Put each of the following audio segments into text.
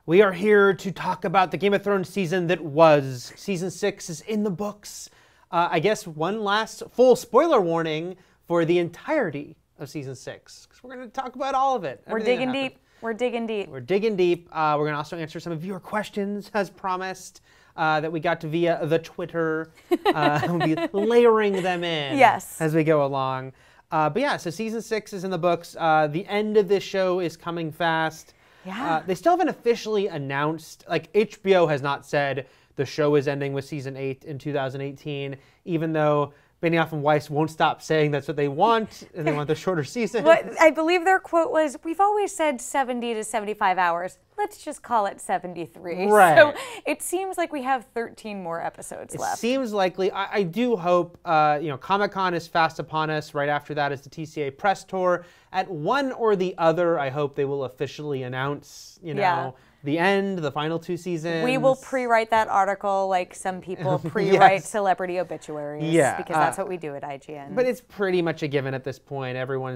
We are here to talk about the Game of Thrones season that was. Season 6 is in the books. I guess one last full spoiler warning for the entirety of Season 6, because we're going to talk about all of it. We're digging deep. We're digging deep. We're digging deep. We're going to also answer some of your questions, as promised, that we got to via the Twitter. We'll be layering them in as we go along. But yeah, so Season 6 is in the books. The end of this show is coming fast. Yeah. They still haven't officially announced, like HBO has not said the show is ending with Season 8 in 2018, even though Benioff and Weiss won't stop saying that's what they want, and they want the shorter season. I believe their quote was, "We've always said 70 to 75 hours. Let's just call it 73. Right. So it seems like we have 13 more episodes left. It seems likely. I do hope, Comic-Con is fast upon us. Right after that is the TCA press tour. At one or the other, I hope they will officially announce, the end, the final 2 seasons. We will pre-write that article like some people pre-write celebrity obituaries. Yeah, because that's what we do at IGN. But it's pretty much a given at this point. Everyone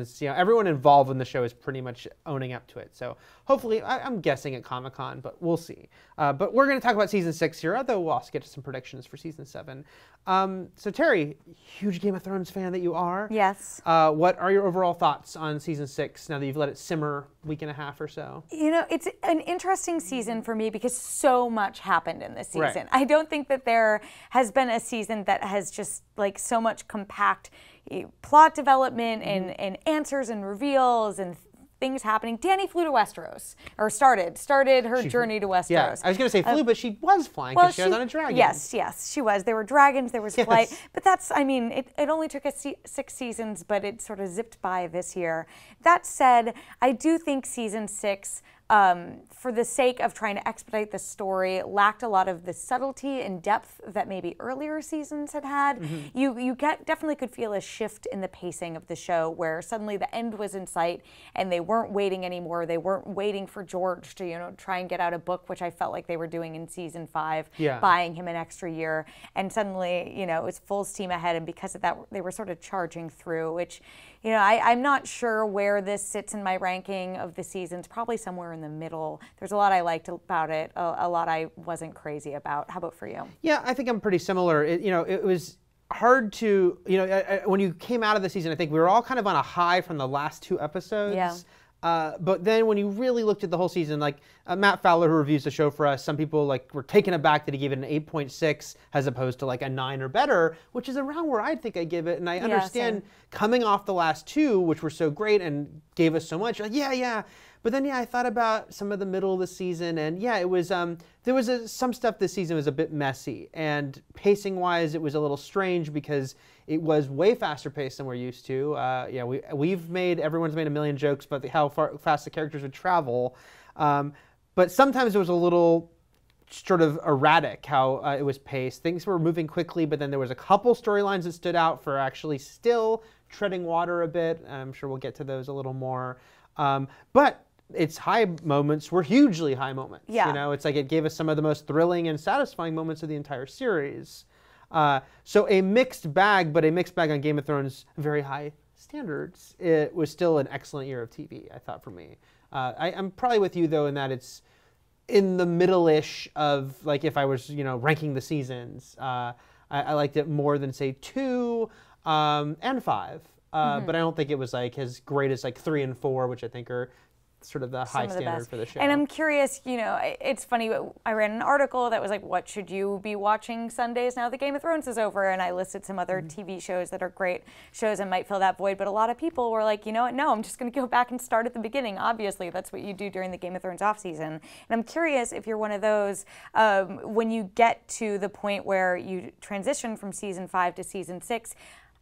involved in the show is pretty much owning up to it. So hopefully, I'm guessing at Comic-Con, but we'll see. But we're going to talk about Season 6 here, although we'll also get to some predictions for Season 7. So Terry, huge Game of Thrones fan that you are. Yes. What are your overall thoughts on Season 6 now that you've let it simmer a week and a half or so? It's an interesting season for me because so much happened in this season. Right. I don't think that there has been a season that has just like so much compact plot development and answers and reveals and things happening. Dany flew to Westeros, or started her journey to Westeros. Yeah, I was going to say flew, but she was flying because she was on a dragon. Yes, she was. There were dragons, there was flight. But that's, it only took us 6 seasons, but it sort of zipped by this year. That said, I do think Season 6, for the sake of trying to expedite the story, lacked a lot of the subtlety and depth that maybe earlier seasons had had. Mm-hmm. You definitely could feel a shift in the pacing of the show where suddenly the end was in sight and they weren't waiting anymore. They weren't waiting for George to, try and get out a book, which I felt like they were doing in Season 5, buying him an extra year. And suddenly, it was full steam ahead. And because of that, they were sort of charging through, which, I'm not sure where this sits in my ranking of the seasons, probably somewhere in the middle. There's a lot I liked about it, a lot I wasn't crazy about. How about for you? Yeah, I think I'm pretty similar. It was hard to, when you came out of the season, I think we were all kind of on a high from the last 2 episodes. Yeah. But then when you really looked at the whole season, like Matt Fowler, who reviews the show for us, some people were taken aback that he gave it an 8.6 as opposed to a 9 or better, which is around where I'd think I'd give it. And I understand coming off the last 2, which were so great and gave us so much, But then, I thought about some of the middle of the season, and it was, there was some stuff this season was a bit messy, and pacing-wise, it was a little strange because it was way faster paced than we're used to. Everyone's made a million jokes about how fast the characters would travel, but sometimes it was a little sort of erratic how it was paced. Things were moving quickly, but then there was a couple storylines that stood out for actually still treading water a bit. I'm sure we'll get to those a little more. But its high moments were hugely high moments. Yeah. It's like it gave us some of the most thrilling and satisfying moments of the entire series. So a mixed bag, but a mixed bag on Game of Thrones' very high standards. It was still an excellent year of TV, I thought, for me. I'm probably with you, though, in that it's in the middle-ish of, if I was, ranking the seasons. I liked it more than, say, 2 and 5. But I don't think it was as great as 3 and 4, which I think are sort of the high standard for the show. And I'm curious, it's funny, I read an article that was like, what should you be watching Sundays now that Game of Thrones is over? And I listed some other TV shows that are great shows and might fill that void. But a lot of people were like, no, I'm just going to go back and start at the beginning. Obviously, that's what you do during the Game of Thrones off season. And I'm curious if you're one of those, when you get to the point where you transition from Season 5 to Season 6,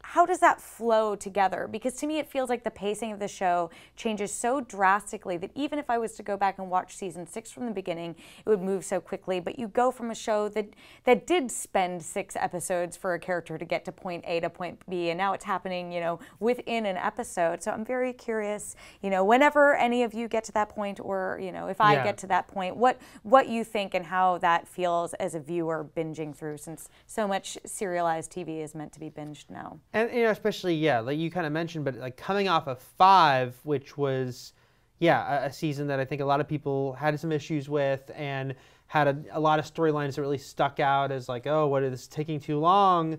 how does that flow together? Because to me, it feels like the pacing of the show changes so drastically that even if I was to go back and watch Season 6 from the beginning, it would move so quickly. But you go from a show that did spend 6 episodes for a character to get to point A to point B, and now it's happening, within an episode. So I'm very curious, whenever any of you get to that point, or, if I get to that point, what you think and how that feels as a viewer binging through, since so much serialized TV is meant to be binged now. And especially, like you kind of mentioned, but coming off of 5, which was, a season that I think a lot of people had some issues with and had a lot of storylines that really stuck out as like, oh, what is this taking too long?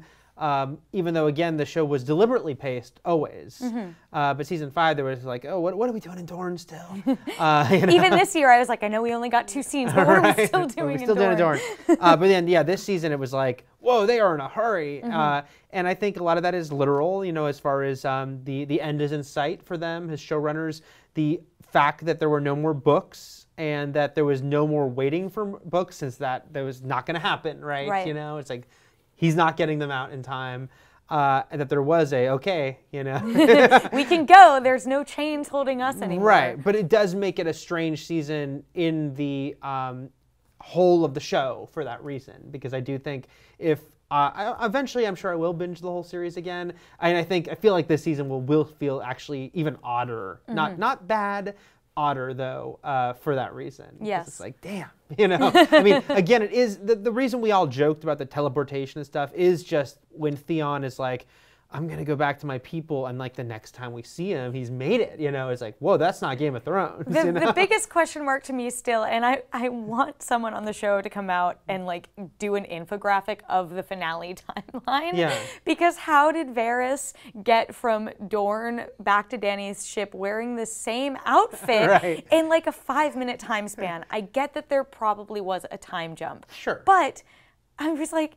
Even though, again, the show was deliberately paced always. But season 5, there was like, oh, what are we doing in Dorne still? Even this year, I was like, I know we only got 2 scenes, but what are we still doing in Dorne? But then, this season, it was like, whoa, they are in a hurry. And I think a lot of that is literal, as far as the end is in sight for them as showrunners. The fact that there were no more books and that there was no more waiting for books, since that was not going to happen, right? It's like, he's not getting them out in time. And that there was okay, we can go. There's no chains holding us anymore. Right, but it does make it a strange season in the whole of the show for that reason. Because I do think if eventually, I'm sure I will binge the whole series again. And I feel like this season will feel actually even odder. Not bad. Odder though, for that reason. Yes. It's like, damn, I mean, again, it is the reason we all joked about the teleportation and stuff is just when Theon is like, I'm gonna go back to my people, and like the next time we see him, he's made it. It's like, whoa, that's not Game of Thrones. The biggest question mark to me still, and I want someone on the show to come out and like do an infographic of the finale timeline. Yeah. Because how did Varys get from Dorne back to Dany's ship wearing the same outfit in like a 5-minute time span? I get that there probably was a time jump. Sure. But I was like,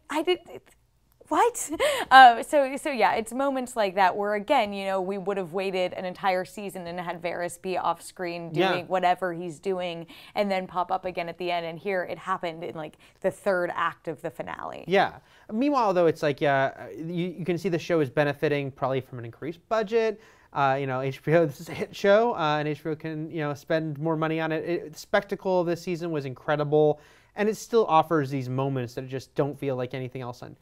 what? So yeah, it's moments like that where, again, we would have waited an entire season and had Varys be off screen doing whatever he's doing and then pop up again at the end. And here it happened in like the 3rd act of the finale. Yeah. Meanwhile, though, it's like, you can see the show is benefiting probably from an increased budget. HBO, this is a hit show, and HBO can, spend more money on it. The spectacle of this season was incredible, and it still offers these moments that just don't feel like anything else on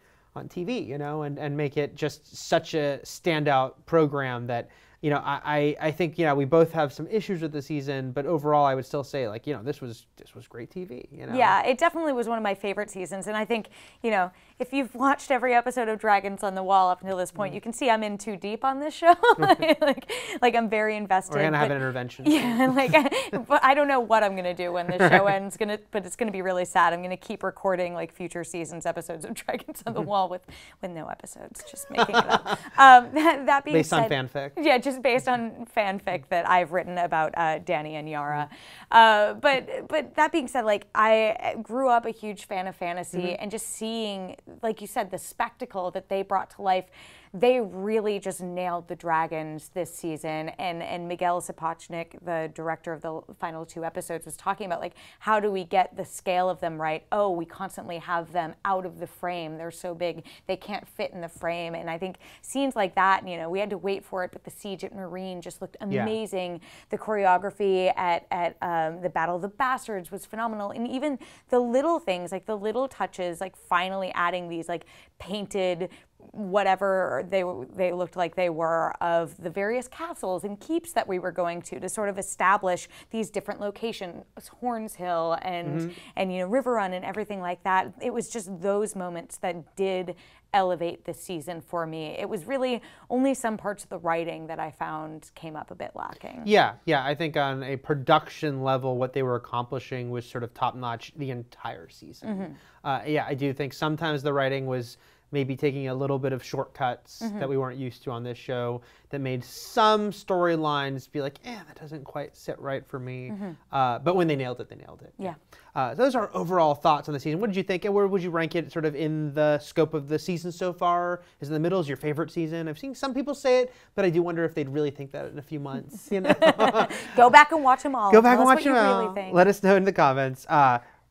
TV, and make it just such a standout program that, I think, we both have some issues with the season, but overall I would still say, like, this was great TV, Yeah, it definitely was one of my favorite seasons, and I think, if you've watched every episode of Dragons on the Wall up until this point, you can see I'm in too deep on this show. like I'm very invested. We're gonna have an intervention. Yeah, but I don't know what I'm gonna do when the show ends. But it's gonna be really sad. I'm gonna keep recording like future episodes of Dragons on the Wall with no episodes, just making it up. That being based said, on fanfic. Yeah, just based on fanfic that I've written about Dany and Yara. But that being said, like I grew up a huge fan of fantasy, and just seeing, like you said, the spectacle that they brought to life, they really just nailed the dragons this season. And Miguel Sapochnik, the director of the final 2 episodes, was talking about, like, how do we get the scale of them right? Oh, we constantly have them out of the frame. They're so big, they can't fit in the frame. And I think scenes like that, we had to wait for it, but the siege at Meereen just looked amazing. Yeah. The choreography at the Battle of the Bastards was phenomenal. And even the little things, like the little touches, like finally adding these like painted whatever they looked like they were of the various castles and keeps that we were going to sort of establish these different locations, Horns Hill and River Run and everything like that. It was just those moments that did elevate this season for me. It was really only some parts of the writing that I found came up a bit lacking. Yeah, I think on a production level, what they were accomplishing was sort of top-notch the entire season. I do think sometimes the writing was maybe taking a little bit of shortcuts that we weren't used to on this show that made some storylines be like, that doesn't quite sit right for me. But when they nailed it, they nailed it. Yeah. Those are overall thoughts on the season. What did you think? And where would you rank it sort of in the scope of the season so far? Is it in the middle? Is your favorite season? I've seen some people say it, but I do wonder if they'd really think that in a few months. Go back and watch them all. Go back and watch them all. Really let us know in the comments.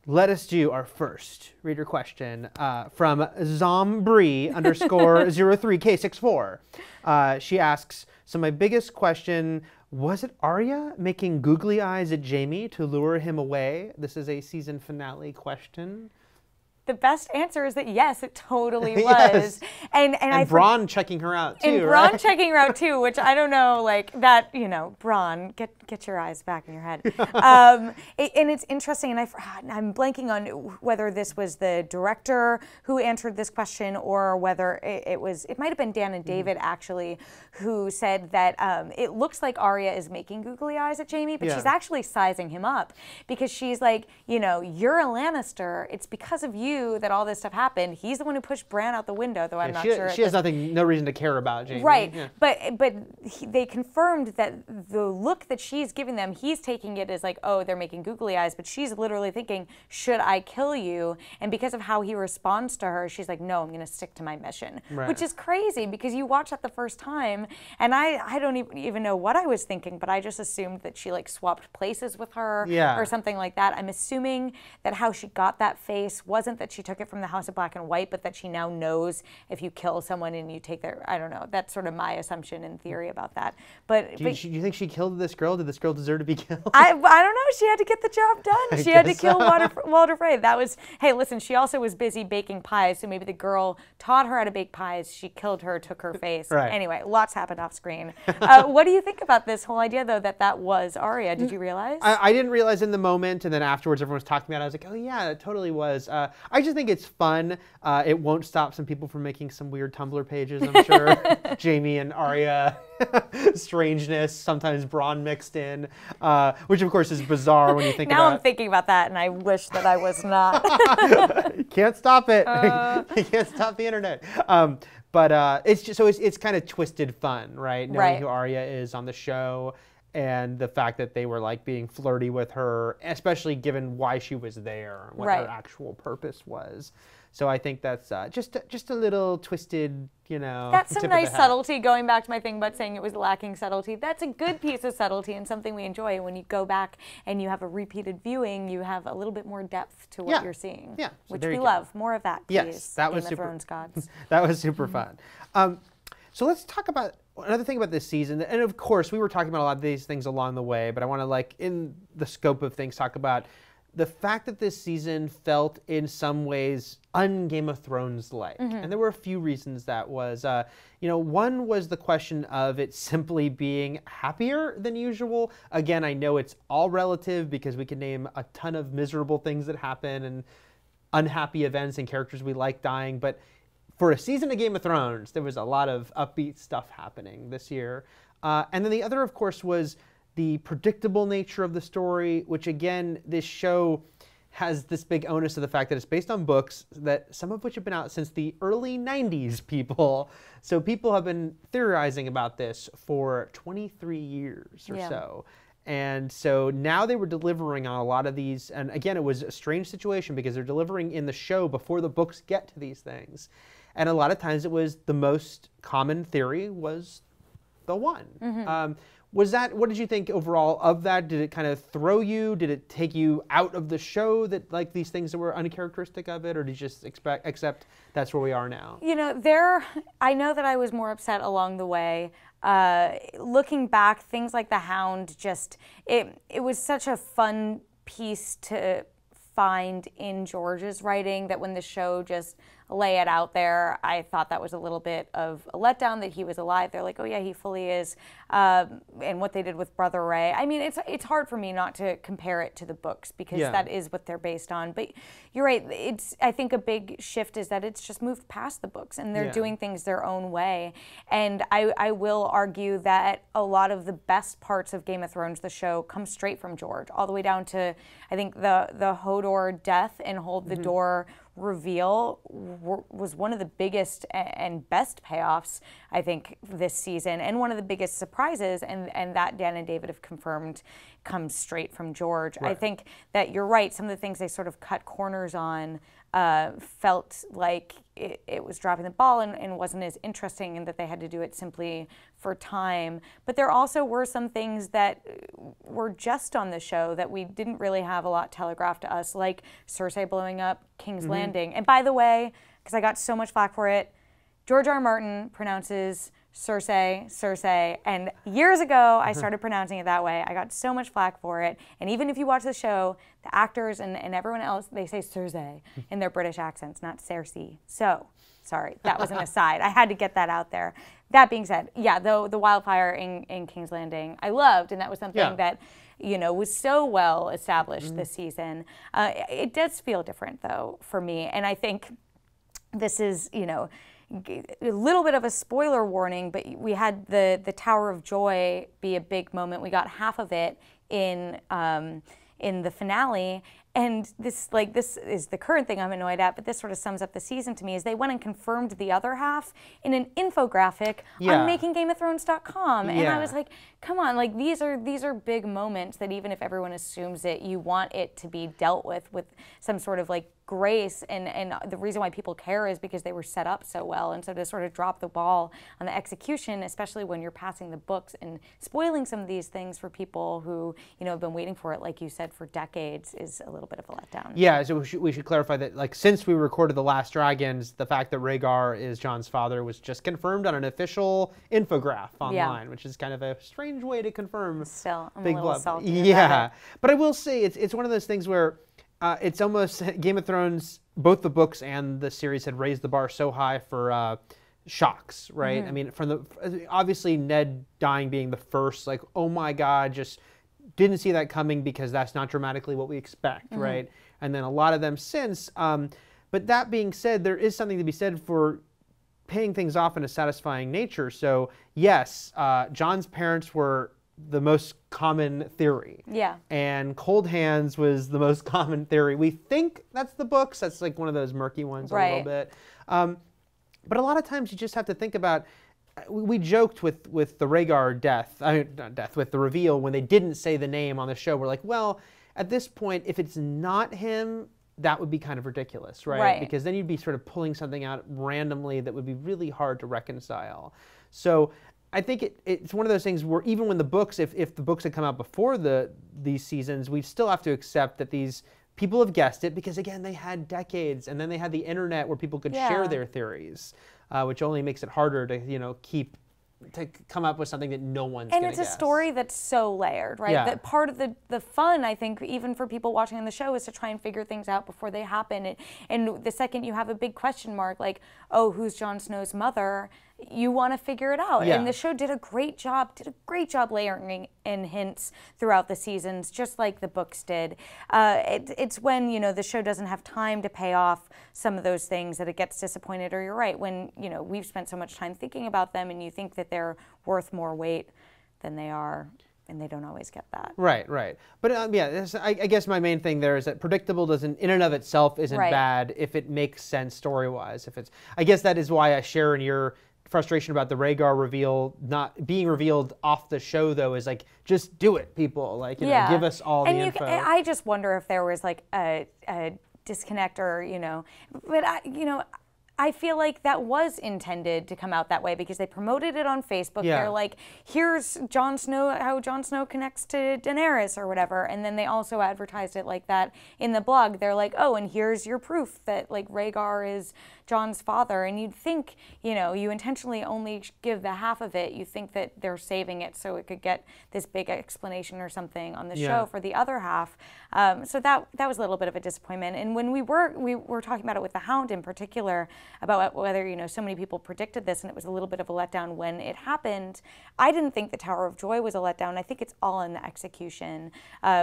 Let us do our first reader question from Zombrie _03K64. She asks, so my biggest question, was it Arya making googly eyes at Jaime to lure him away? This is a season finale question. the best answer is that yes, it totally was. Yes. And Braun checking her out too, and right? Braun checking her out too, which I don't know, like that, Braun, get your eyes back in your head. And it's interesting, and I'm blanking on whether this was the director who answered this question or whether it might have been Dan and David actually, who said that it looks like Arya is making googly eyes at Jaime, but she's actually sizing him up because she's like, you're a Lannister. It's because of you that all this stuff happened. He's the one who pushed Bran out the window, though I'm not sure. She has no reason to care about Jaime. Right, yeah. but they confirmed that the look that she's giving them, he's taking it as like, oh, they're making googly eyes, but she's literally thinking, should I kill you? And because of how he responds to her, she's like, no, I'm going to stick to my mission, which is crazy because you watch that the first time, and I don't even know what I was thinking, but I just assumed that she like swapped places with her or something like that. I'm assuming that how she got that face wasn't that she took it from the House of Black and White, but that she now knows if you kill someone and you take their, I don't know, that's sort of my assumption and theory about that. But do you think she killed this girl? Did this girl deserve to be killed? I don't know. She had to get the job done. She had to kill Walder Frey. That was, hey, listen, she also was busy baking pies, so maybe the girl taught her how to bake pies. She killed her, took her face. Right. Anyway, lots happened off screen. What do you think about this whole idea, though, that was Arya? Did you realize? I didn't realize in the moment, and then afterwards everyone was talking about it. I was like, oh yeah, it totally was. I just think it's fun. It won't stop some people from making some weird Tumblr pages, I'm sure. Jaime and Arya strangeness, sometimes Braun mixed in, which of course is bizarre when you think about it. Now I'm thinking about that, and I wish that I was not. You can't stop it. You can't stop the internet. But it's just so it's kind of twisted fun, right? Knowing who Arya is on the show, and the fact that they were like being flirty with her, especially given why she was there, what her actual purpose was. So I think that's just a little twisted, That's some nice subtlety, going back to my thing about saying it was lacking subtlety. That's a good piece of subtlety and something we enjoy. When you go back and you have a repeated viewing, you have a little bit more depth to what you're seeing. Yeah. So which we love. More of that, please. Yes, that was Game of Thrones gods. That was super fun. So let's talk about another thing about this season. And of course, we were talking about a lot of these things along the way, but I want to, in the scope of things, talk about the fact that this season felt in some ways un-Game of Thrones-like. And there were a few reasons that was. One was the question of it simply being happier than usual. Again, I know it's all relative because we can name a ton of miserable things that happen and unhappy events and characters we like dying, but for a season of Game of Thrones, there was a lot of upbeat stuff happening this year. And then the other, of course, was the predictable nature of the story, which again, this show has this big onus of the fact that it's based on books, that some of which have been out since the early 90s, people. So people have been theorizing about this for 23 years or so. And so now they were delivering on a lot of these. And again, it was a strange situation because they're delivering in the show before the books get to these things. And a lot of times it was the most common theory was the one. What did you think overall of that? Did it kind of throw you? Did it take you out of the show that these things that were uncharacteristic of it? Or did you just accept that's where we are now? I know that I was more upset along the way. Looking back, things like The Hound, it was such a fun piece to find in George's writing that when the show just lay it out there, I thought that was a little bit of a letdown that he was alive. They're like, oh yeah, he fully is. And what they did with Brother Ray. I mean, it's hard for me not to compare it to the books because that is what they're based on. But you're right. I think a big shift is that it's just moved past the books and they're doing things their own way. And I will argue that a lot of the best parts of Game of Thrones, the show, come straight from George, all the way down to, I think, the Hodor death and Hold the Door reveal was one of the biggest and best payoffs, I think, this season, and one of the biggest surprises, and that Dan and David have confirmed comes straight from George. I think that you're right. Some of the things they sort of cut corners on felt like it was dropping the ball and wasn't as interesting, and that they had to do it simply for time. But there also were some things that were just on the show that we didn't really have a lot telegraphed to us, like Cersei blowing up King's Landing. And by the way, because I got so much flack for it, George R. R. Martin pronounces Cersei. And years ago, I started pronouncing it that way. I got so much flack for it. And even if you watch the show, the actors and everyone else, they say Cersei in their British accents, not Cersei. So, sorry, that was an aside. I had to get that out there. That being said, yeah, the wildfire in King's Landing, I loved, and that was something that, you know, was so well established this season. It does feel different, though, for me. And I think this is, you know, a little bit of a spoiler warning, but we had the Tower of Joy be a big moment. We got half of it in the finale. And this is the current thing I'm annoyed at, but this sort of sums up the season to me, is they went and confirmed the other half in an infographic on makinggameofthrones.com. And I was like, come on, like these are big moments that even if everyone assumes it, you want it to be dealt with some sort of like grace, and the reason why people care is because they were set up so well. And so to sort of drop the ball on the execution, especially when you're passing the books and spoiling some of these things for people who, you know, have been waiting for it, like you said, for decades, is a little bit of a letdown. Yeah, so we should clarify that, like, since we recorded The Last Dragons, the fact that Rhaegar is Jon's father was just confirmed on an official infograph online, which is kind of a strange way to confirm. Still, I'm big a little blood. salty. Yeah, but I will say it's one of those things where it's almost Game of Thrones, both the books and the series had raised the bar so high for shocks, right? I mean, from obviously Ned dying being the first, like, oh my God, just didn't see that coming because that's not dramatically what we expect, right? And then a lot of them since. But that being said, there is something to be said for paying things off in a satisfying nature. So yes, Jon's parents were the most common theory. Yeah. And cold hands was the most common theory. We think that's the books. That's like one of those murky ones a little bit. But a lot of times you just have to think about, we joked with the Rhaegar death, not death, with the reveal when they didn't say the name on the show. We're like, well, at this point, if it's not him, that would be kind of ridiculous, right? Because then you'd be sort of pulling something out randomly that would be really hard to reconcile. So I think it's one of those things where even when the books, if the books had come out before these seasons, we still have to accept that these people have guessed it because, again, they had decades, and then they had the internet where people could share their theories, which only makes it harder to, you know, to come up with something that no one's going to guess. And it's a story that's so layered, right? That part of the fun, I think, even for people watching on the show, is to try and figure things out before they happen. And the second you have a big question mark, like, oh, who's Jon Snow's mother? You want to figure it out. And the show did a great job layering in hints throughout the seasons, just like the books did. It's when, you know, the show doesn't have time to pay off some of those things that it gets disappointed, or you're right, when, you know, we've spent so much time thinking about them and you think that they're worth more weight than they are, and they don't always get that. Right. But I guess my main thing there is that predictable doesn't, in and of itself, isn't bad if it makes sense story-wise. I guess that is why I share in your frustration about the Rhaegar reveal not being revealed off the show, though, is like, just do it, people. Like, you know, give us all the info. I just wonder if there was like a disconnect, or, you know, but I feel like that was intended to come out that way because they promoted it on Facebook. They're like, here's Jon Snow, how Jon Snow connects to Daenerys or whatever. And then they also advertised it like that in the blog. They're like, oh, and here's your proof that, like, Rhaegar is Jon's father. And you'd think, you know, you intentionally only give the half of it. You think that they're saving it so it could get this big explanation or something on the show for the other half. So that was a little bit of a disappointment. And when we were talking about it with the Hound in particular, about whether, you know, so many people predicted this and it was a little bit of a letdown when it happened, I didn't think the Tower of Joy was a letdown. I think it's all in the execution,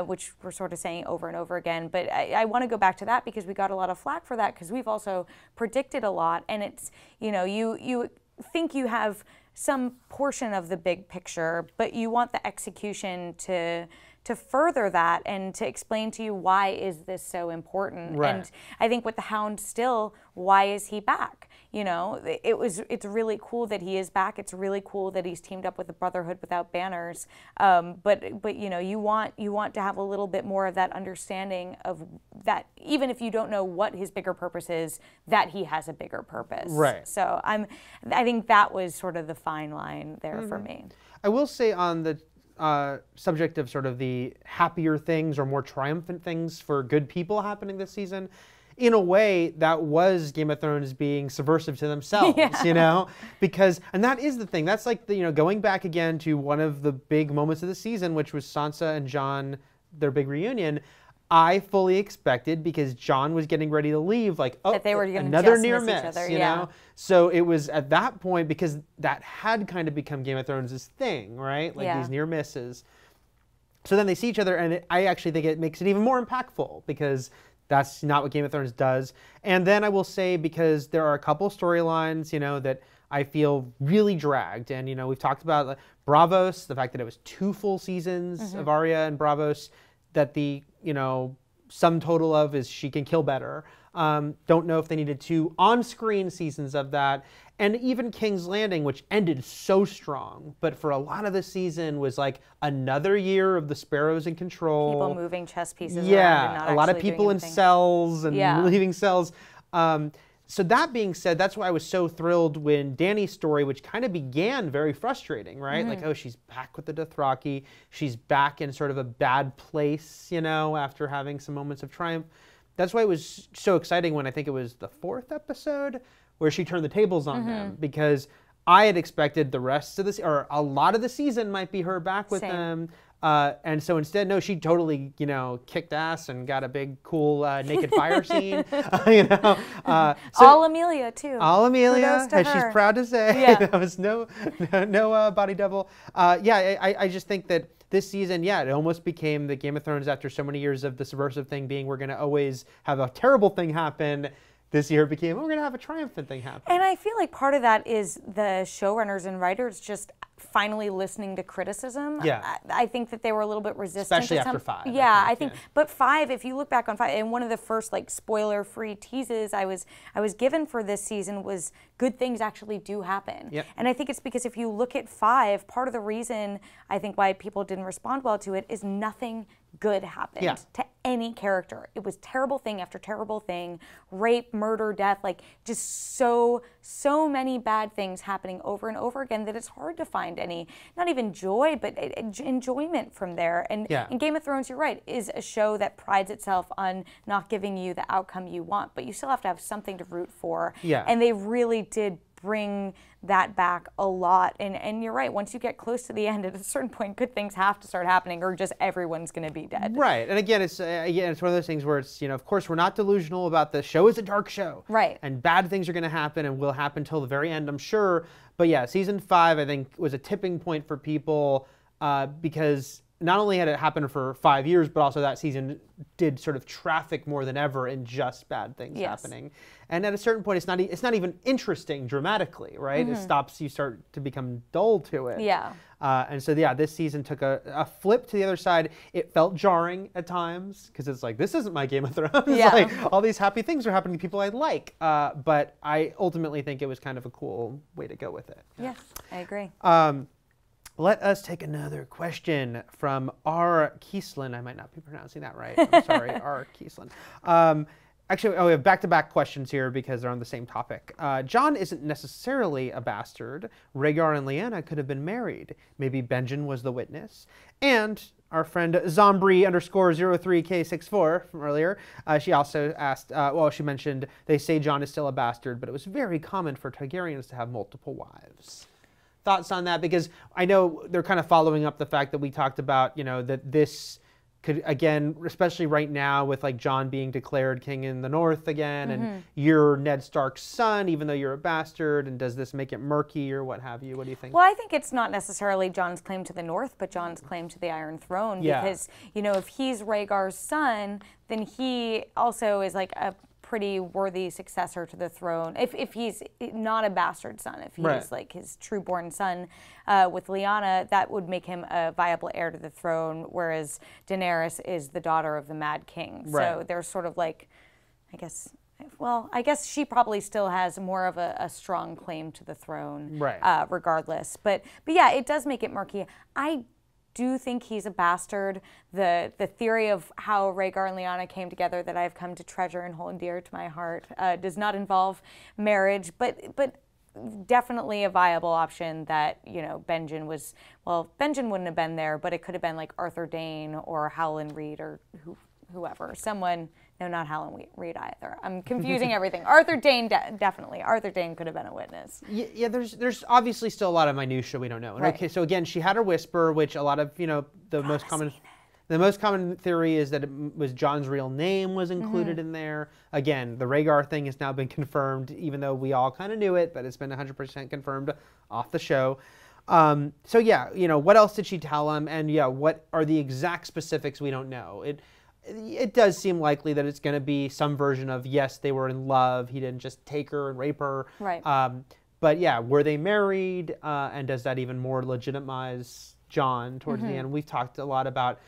which we're sort of saying over and over again. But I want to go back to that because we got a lot of flack for that, because we've also predicted a lot. And it's, you know, you think you have some portion of the big picture, but you want the execution to further that and to explain to you, why is this so important? And I think with the Hound still, why is he back? You know, it's really cool that he is back. It's really cool that he's teamed up with the Brotherhood Without Banners. But you know, you want to have a little bit more of that understanding of that, even if you don't know what his bigger purpose is, that he has a bigger purpose. So I think that was sort of the fine line there for me. I will say, on the subject of sort of the happier things or more triumphant things for good people happening this season, in a way, that was Game of Thrones being subversive to themselves, Yeah. you know? Because, and that is the thing. That's like, the, you know, going back again to one of the big moments of the season, which was Sansa and Jon, their big reunion. I fully expected, because Jon was getting ready to leave, like, oh, That they were gonna another just near miss each miss, other, you yeah. know? So it was at that point, because that had kind of become Game of Thrones' thing, right? Like Yeah. these near misses. So then they see each other, and I actually think it makes it even more impactful, because that's not what Game of Thrones does. And then I will say, because there are a couple storylines, you know, that I feel really dragged. And, you know, we've talked about Braavos, the fact that it was 2 full seasons of Arya and Braavos, that the, you know, sum total of is she can kill better. Don't know if they needed 2 on-screen seasons of that. And even King's Landing, which ended so strong, but for a lot of the season was like another year of the Sparrows in control. People moving chess pieces around and Yeah, not a lot of actually people doing in anything. cells and Yeah. leaving cells. So that being said, that's why I was so thrilled when Dany's story, which kind of began very frustrating, right? Like, oh, she's back with the Dothraki. She's back in sort of a bad place, you know, after having some moments of triumph. That's why it was so exciting when I think it was the 4th episode where she turned the tables on them, because I had expected the rest of this, or a lot of the season might be her back with Same. them. And so instead, no, she totally, you know, kicked ass and got a big, cool naked fire scene. You know, so All Amelia too. all Amelia, Kudos to as she's her. proud to say, Yeah. there was no body double. Yeah, I just think that this season, yeah, it almost became the Game of Thrones after so many years of the subversive thing being we're going to always have a terrible thing happen. This year it became, we're going to have a triumphant thing happen. And I feel like part of that is the showrunners and writers just finally listening to criticism. Yeah. I think that they were a little bit resistant. Especially to after some, 5, Yeah, I think, yeah. But 5, if you look back on 5, and one of the first like spoiler-free teases I was given for this season was good things actually do happen. Yep. And I think it's because if you look at 5, part of the reason I think why people didn't respond well to it is nothing good happened Yeah. to any character. It was terrible thing after terrible thing, rape, murder, death, like just so many bad things happening over and over again that it's hard to find any, not even joy, but enjoyment from there. And Yeah. in Game of Thrones, you're right, is a show that prides itself on not giving you the outcome you want, but you still have to have something to root for. Yeah. And they really did bring that back a lot. And you're right, once you get close to the end, at a certain point, good things have to start happening or just everyone's going to be dead. Right, and again, it's one of those things where it's, you know, of course we're not delusional about the show is a dark show, Right. And bad things are going to happen and will happen till the very end, I'm sure. But yeah, season 5 I think was a tipping point for people because not only had it happened for 5 years, but also that season did sort of traffic more than ever in just bad things Yes. happening. And at a certain point, it's not even interesting dramatically, right? It stops. You start to become dull to it. Yeah. And so, yeah, this season took a flip to the other side. It felt jarring at times because it's like, this isn't my Game of Thrones. Yeah. Like, all these happy things are happening to people I like. But I ultimately think it was kind of a cool way to go with it. Yes, I agree. Let us take another question from R. Kieslin. I might not be pronouncing that right. I'm sorry, R. Kieslin. Actually, we have back-to-back questions here because they're on the same topic. Jon isn't necessarily a bastard. Rhaegar and Lyanna could have been married. Maybe Benjen was the witness. And our friend Zombri_03K64 from earlier, she also asked, she mentioned they say Jon is still a bastard, but it was very common for Targaryens to have multiple wives. Thoughts on that? Because I know they're kind of following up the fact that we talked about, you know, that this could, again, especially right now with like Jon being declared king in the north again, and you're Ned Stark's son, even though you're a bastard, and does this make it murky or what have you? What do you think? Well, I think it's not necessarily Jon's claim to the north, but Jon's claim to the Iron Throne. Yeah. Because, you know, if he's Rhaegar's son, then he also is like a pretty worthy successor to the throne. If he's not a bastard son, if he's Right. like his true-born son with Lyanna, that would make him a viable heir to the throne, whereas Daenerys is the daughter of the Mad King. So Right. they're sort of like, I guess she probably still has more of a strong claim to the throne, Right. Regardless. But yeah, it does make it murky. I do think he's a bastard. The theory of how Rhaegar and Lyanna came together that I've come to treasure and hold dear to my heart does not involve marriage, but definitely a viable option that, you know, Benjen wouldn't have been there, but it could have been like Arthur Dayne or Howland Reed or whoever, someone. No, not Helen Reed either. I'm confusing everything. Arthur Dane, definitely. Arthur Dane could have been a witness. Yeah, there's obviously still a lot of minutia we don't know. And Right. Okay, so again, she had her whisper, which a lot of the most common theory is that it was John's real name was included in there. Again, the Rhaegar thing has now been confirmed, even though we all kind of knew it, but it's been 100% confirmed off the show. So yeah, what else did she tell him? And yeah, what are the exact specifics? We don't know. It does seem likely that it's going to be some version of, yes, they were in love. He didn't just take her and rape her. Right. But yeah, were they married? And does that even more legitimize John towards the end? We've talked a lot about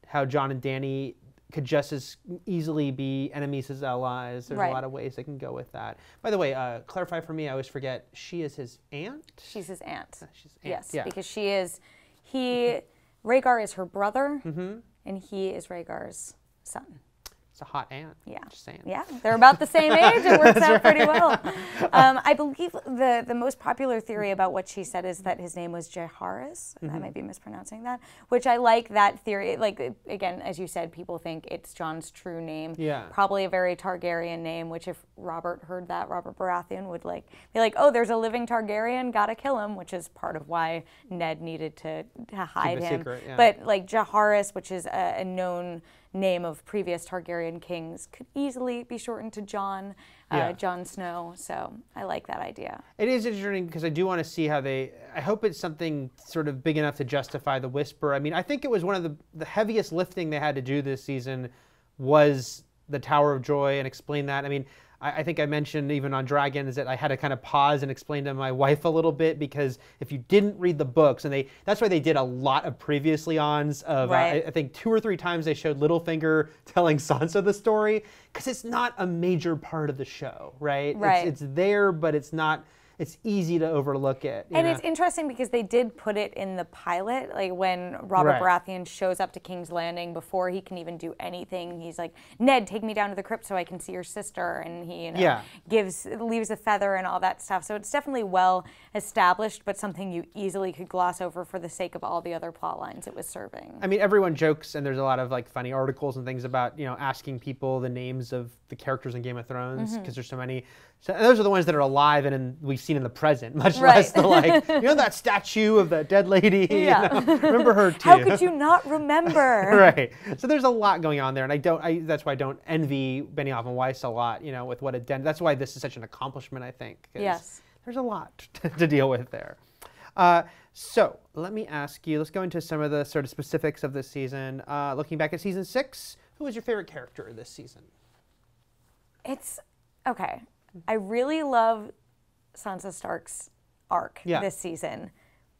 how John and Dany could just as easily be enemies as allies. There's Right. a lot of ways they can go with that. By the way, clarify for me, I always forget, she is his aunt? She's his aunt. She's aunt. Yes, Yeah. because Rhaegar is her brother, and he is Rhaegar's son. It's a hot aunt. Yeah. Just saying. Yeah, they're about the same age. It works out pretty well. I believe the most popular theory about what she said is that his name was Jaehaerys. I might be mispronouncing that, which I like that theory. Like, again, as you said, people think it's John's true name. Yeah. Probably a very Targaryen name, which if Robert heard that, Robert Baratheon would be like, oh, there's a living Targaryen, gotta kill him, which is part of why Ned needed to hide him. secret, yeah. But like Jaehaerys, which is a known name of previous Targaryen kings, could easily be shortened to Jon, Yeah. Jon Snow. So I like that idea. It is interesting because I do want to see how I hope it's something sort of big enough to justify the whisper. I mean, I think it was one of the heaviest lifting they had to do this season was the Tower of Joy and explain that. I mean, I think I mentioned even on Dragons that I had to kind of pause and explain to my wife a little bit, because if you didn't read the books, and that's why they did a lot of previously ons of, Right. I think 2 or 3 times they showed Littlefinger telling Sansa the story, because it's not a major part of the show, right? Right. It's there, but it's not, it's easy to overlook it. And it's interesting because they did put it in the pilot, like when Robert Right. Baratheon shows up to King's Landing before he can even do anything. He's like, Ned, take me down to the crypt so I can see your sister, and he Yeah. leaves a feather and all that stuff. So it's definitely well established, but something you easily could gloss over for the sake of all the other plot lines it was serving. I mean, everyone jokes, and there's a lot of like funny articles and things about asking people the names of the characters in Game of Thrones, because there's so many. So those are the ones that are alive and we've seen in the present, much Right. less the that statue of the dead lady. Yeah. Remember her too. How could you not remember? Right. So there's a lot going on there, and that's why I don't envy Benioff and Weiss a lot. With what it did. That's why this is such an accomplishment, I think. 'Cause Yes. There's a lot to deal with there. So let me ask you. Let's go into some of the sort of specifics of this season. Looking back at season 6, who was your favorite character this season? It's okay. I really love Sansa Stark's arc this season,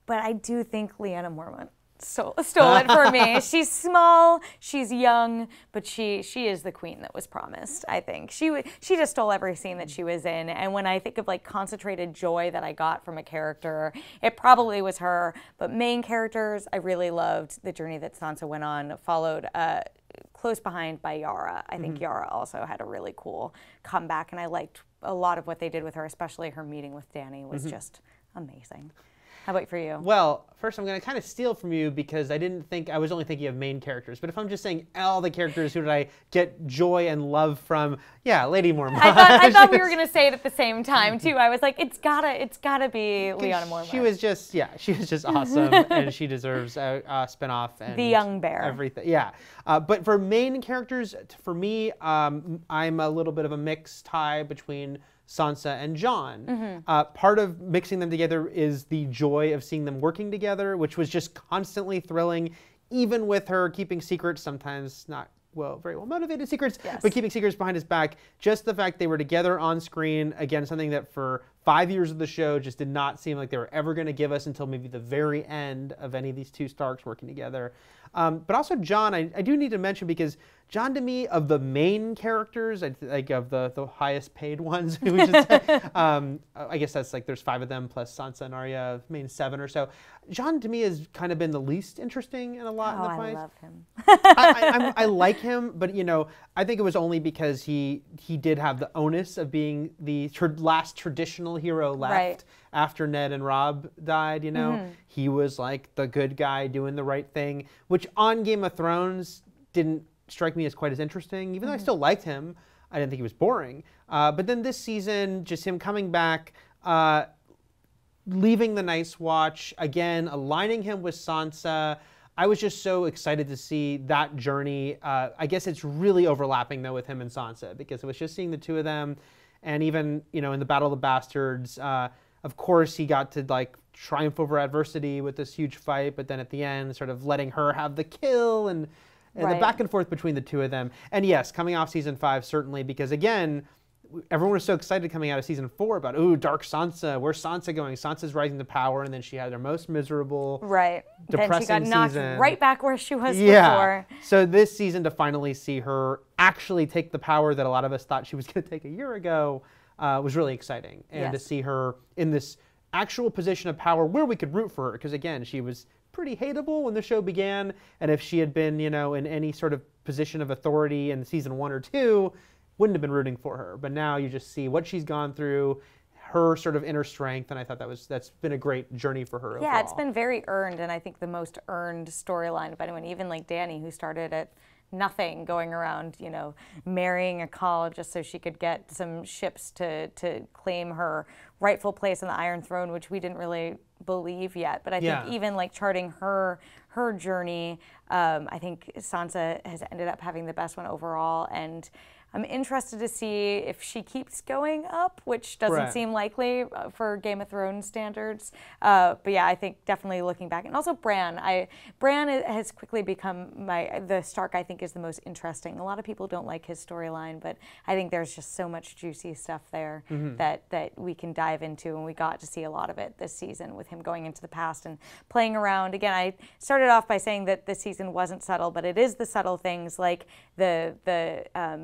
but I do think Lyanna Mormont stole it for me. She's small, she's young, but she is the queen that was promised. I think she just stole every scene that she was in. And when I think of like concentrated joy that I got from a character, it probably was her. But main characters, I really loved the journey that Sansa went on, followed close behind by Yara. I think Yara also had a really cool comeback, and I liked a lot of what they did with her, especially her meeting with Dany was just amazing. How about for you? Well, first I'm going to kind of steal from you because I was only thinking of main characters. But if I'm just saying all the characters, who did I get joy and love from? Yeah, Lady Mormont. I thought we were going to say it at the same time too. I was like, it's gotta be Lyanna Mormont. She was just awesome, and she deserves a spinoff and The young bear. Everything, yeah. But for main characters, for me, I'm a little bit of a mixed tie between Sansa and Jon. Part of mixing them together is the joy of seeing them working together, which was just constantly thrilling, even with her keeping secrets, sometimes not very well motivated secrets, but keeping secrets behind his back. Just the fact they were together on screen, again, something that for 5 years of the show just did not seem like they were ever going to give us until maybe the very end of any of these two Starks working together. But also Jon, I do need to mention, because Jon, to me, of the main characters, like of the highest paid ones, we should say, I guess that's like there's 5 of them plus Sansa and Arya, maybe 7 or so. Jon, to me, has kind of been the least interesting in a lot of the fights. I love him. I like him, but I think it was only because he did have the onus of being the last traditional hero left after Ned and Robb died. He was like the good guy doing the right thing, which on Game of Thrones didn't strike me as quite as interesting. Even though I still liked him, I didn't think he was boring. But then this season, just him coming back, leaving the Night's Watch, again, aligning him with Sansa. I was just so excited to see that journey. I guess it's really overlapping, though, with him and Sansa, because it was just seeing the two of them. And even, you know, in the Battle of the Bastards, of course, he got to, like, triumph over adversity with this huge fight, but then at the end, sort of letting her have the kill and the back and forth between the two of them. And yes, coming off season 5, certainly, because again, everyone was so excited coming out of season 4 about, ooh, Dark Sansa, where's Sansa going? Sansa's rising to power, and then she had her most miserable, depressing then she got knocked season. Right back where she was before. So this season, to finally see her actually take the power that a lot of us thought she was going to take a year ago was really exciting. And to see her in this actual position of power where we could root for her, because again, she was pretty hateable when the show began, and if she had been, you know, in any sort of position of authority in season 1 or 2, wouldn't have been rooting for her. But now you just see what she's gone through, her sort of inner strength, and I thought that's been a great journey for her. Yeah, overall. It's been very earned, and I think the most earned storyline of anyone, even like Dany, who started at nothing, going around, you know, marrying a Khal just so she could get some ships to claim her rightful place on the Iron Throne, which we didn't really believe yet. But I think even like charting her journey, I think Sansa has ended up having the best one overall, and I'm interested to see if she keeps going up, which doesn't seem likely for Game of Thrones standards. But yeah, I think definitely looking back. And also Bran. Bran has quickly become the Stark I think is the most interesting. A lot of people don't like his storyline, but I think there's just so much juicy stuff there that we can dive into, and we got to see a lot of it this season with him going into the past and playing around. Again, I started off by saying that this season wasn't subtle, but it is the subtle things like the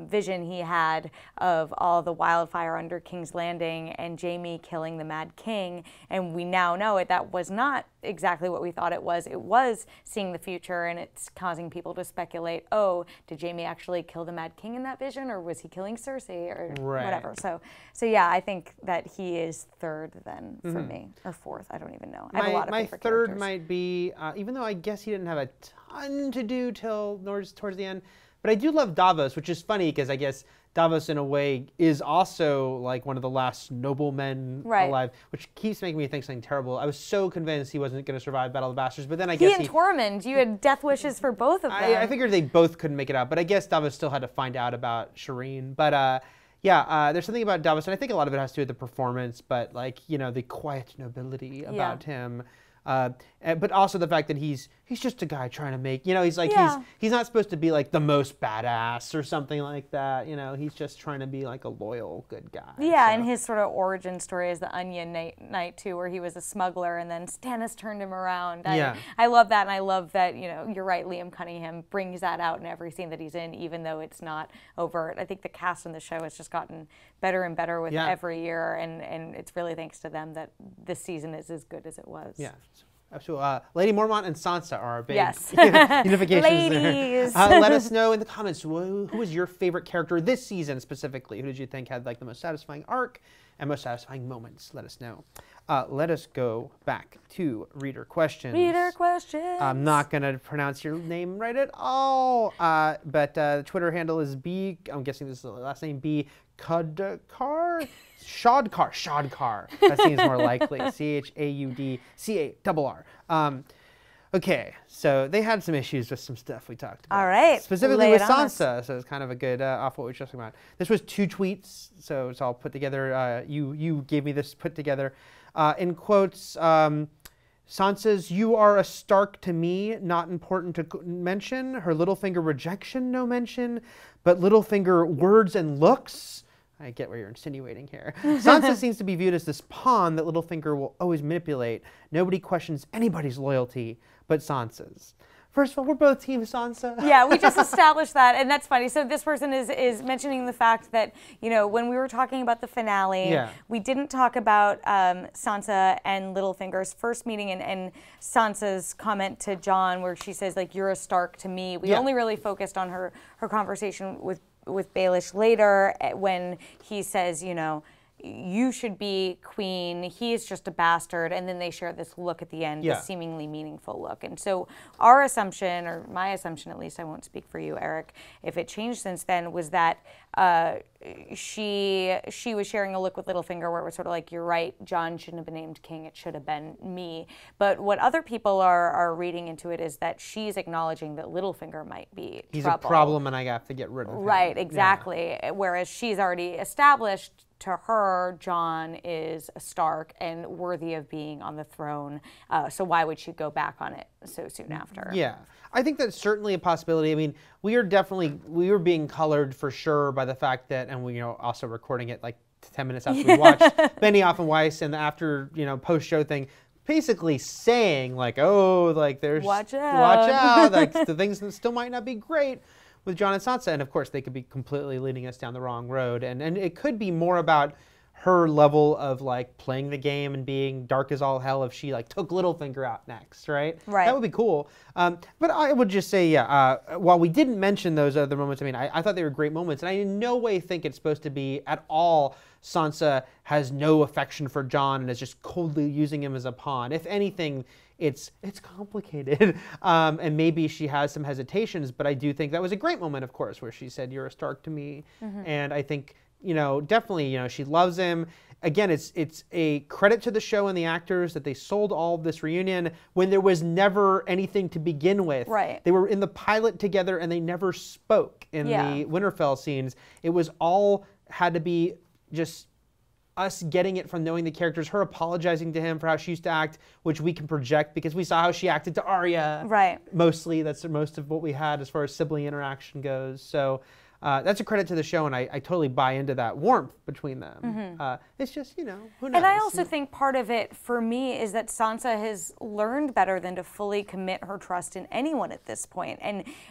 vision he had of all the wildfire under King's Landing and Jaime killing the Mad King, and we now know that was not exactly what we thought it was. It was seeing the future, and it's causing people to speculate, oh, did Jaime actually kill the Mad King in that vision, or was he killing Cersei, or whatever. So yeah, I think that he is third then for me, or fourth, I don't even know. I have a lot of favorite third characters. might be, even though I guess he didn't have a ton to do towards the end, but I do love Davos, which is funny because I guess Davos in a way is also like one of the last noblemen alive, which keeps making me think something terrible. I was so convinced he wasn't going to survive Battle of the Bastards, but then I guess he and Tormund, you had death wishes for both of them. I figured they both couldn't make it out, but I guess Davos still had to find out about Shireen. But there's something about Davos, and I think a lot of it has to do with the performance, but like, you know, the quiet nobility about him. But also the fact that he's just a guy trying to make, you know, he's like, he's not supposed to be like the most badass or something like that, you know, he's just trying to be like a loyal, good guy. Yeah, and his sort of origin story is the Onion Knight too, where he was a smuggler and then Stannis turned him around. I love that, and I love that, you know, you're right, Liam Cunningham brings that out in every scene that he's in, even though it's not overt. I think the cast in the show has just gotten better and better with every year, and it's really thanks to them that this season is as good as it was. Yeah. Absolutely. Lady Mormont and Sansa are our big unifications Ladies. there. Let us know in the comments, who was your favorite character this season specifically? Who did you think had like the most satisfying arc and most satisfying moments? Let us know. Let us go back to reader questions. Reader questions. I'm not going to pronounce your name right at all, but the Twitter handle is B, I'm guessing this is the last name, B. Khadkar? Shadkar. That seems more likely. Chaudcar. Okay, so they had some issues with some stuff we talked about. All right. Specifically with Sansa, so it's kind of a good off what we were talking about. This was 2 tweets, so it's all put together. You gave me this put together. In quotes, Sansa's, "You are a Stark to me, not important to mention. Her Littlefinger rejection, no mention. But Littlefinger words and looks." I get what you're insinuating here. Sansa seems to be viewed as this pawn that Littlefinger will always manipulate. Nobody questions anybody's loyalty but Sansa's. First of all, we're both Team Sansa. Yeah, we just established that, and that's funny. So this person is mentioning the fact that, you know, when we were talking about the finale, we didn't talk about Sansa and Littlefinger's first meeting and Sansa's comment to Jon where she says, like, you're a Stark to me. We only really focused on her conversation with Baelish later when he says, you know, you should be queen, he is just a bastard, and then they share this look at the end, this seemingly meaningful look. And so our assumption, or my assumption at least, I won't speak for you, Eric, if it changed since then, was that she was sharing a look with Littlefinger where it was sort of like, you're right, Jon shouldn't have been named king, it should have been me. But what other people are reading into it is that she's acknowledging that Littlefinger might be He's trouble. a problem and I have to get rid of him. Right, exactly. Yeah. Whereas she's already established, to her, Jon is a Stark and worthy of being on the throne. So why would she go back on it so soon after? Yeah, I think that's certainly a possibility. I mean, we were being colored for sure by the fact that, and we also recording it like 10 minutes after we watched Benioff and Weiss, and after post-show thing, basically saying like, oh, like there's watch out, like the things that still might not be great with Jon and Sansa, and of course they could be completely leading us down the wrong road, and it could be more about her level of like playing the game and being dark as all hell if she like took Littlefinger out next, right? Right. That would be cool. But I would just say, while we didn't mention those other moments, I mean, I thought they were great moments, and I in no way think it's supposed to be at all Sansa has no affection for Jon and is just coldly using him as a pawn. If anything, it's complicated, and maybe she has some hesitations, but I do think that was a great moment, of course, where she said, "You're a Stark to me," and I think definitely she loves him. Again, it's a credit to the show and the actors that they sold all of this reunion when there was never anything to begin with. Right. They were in the pilot together and they never spoke in the Winterfell scenes. It was all had to be just us getting it from knowing the characters, her apologizing to him for how she used to act, which we can project because we saw how she acted to Arya. Right. Mostly, that's most of what we had as far as sibling interaction goes. So that's a credit to the show, and I totally buy into that warmth between them. It's just, who knows? And I also think part of it for me is that Sansa has learned better than to fully commit her trust in anyone at this point.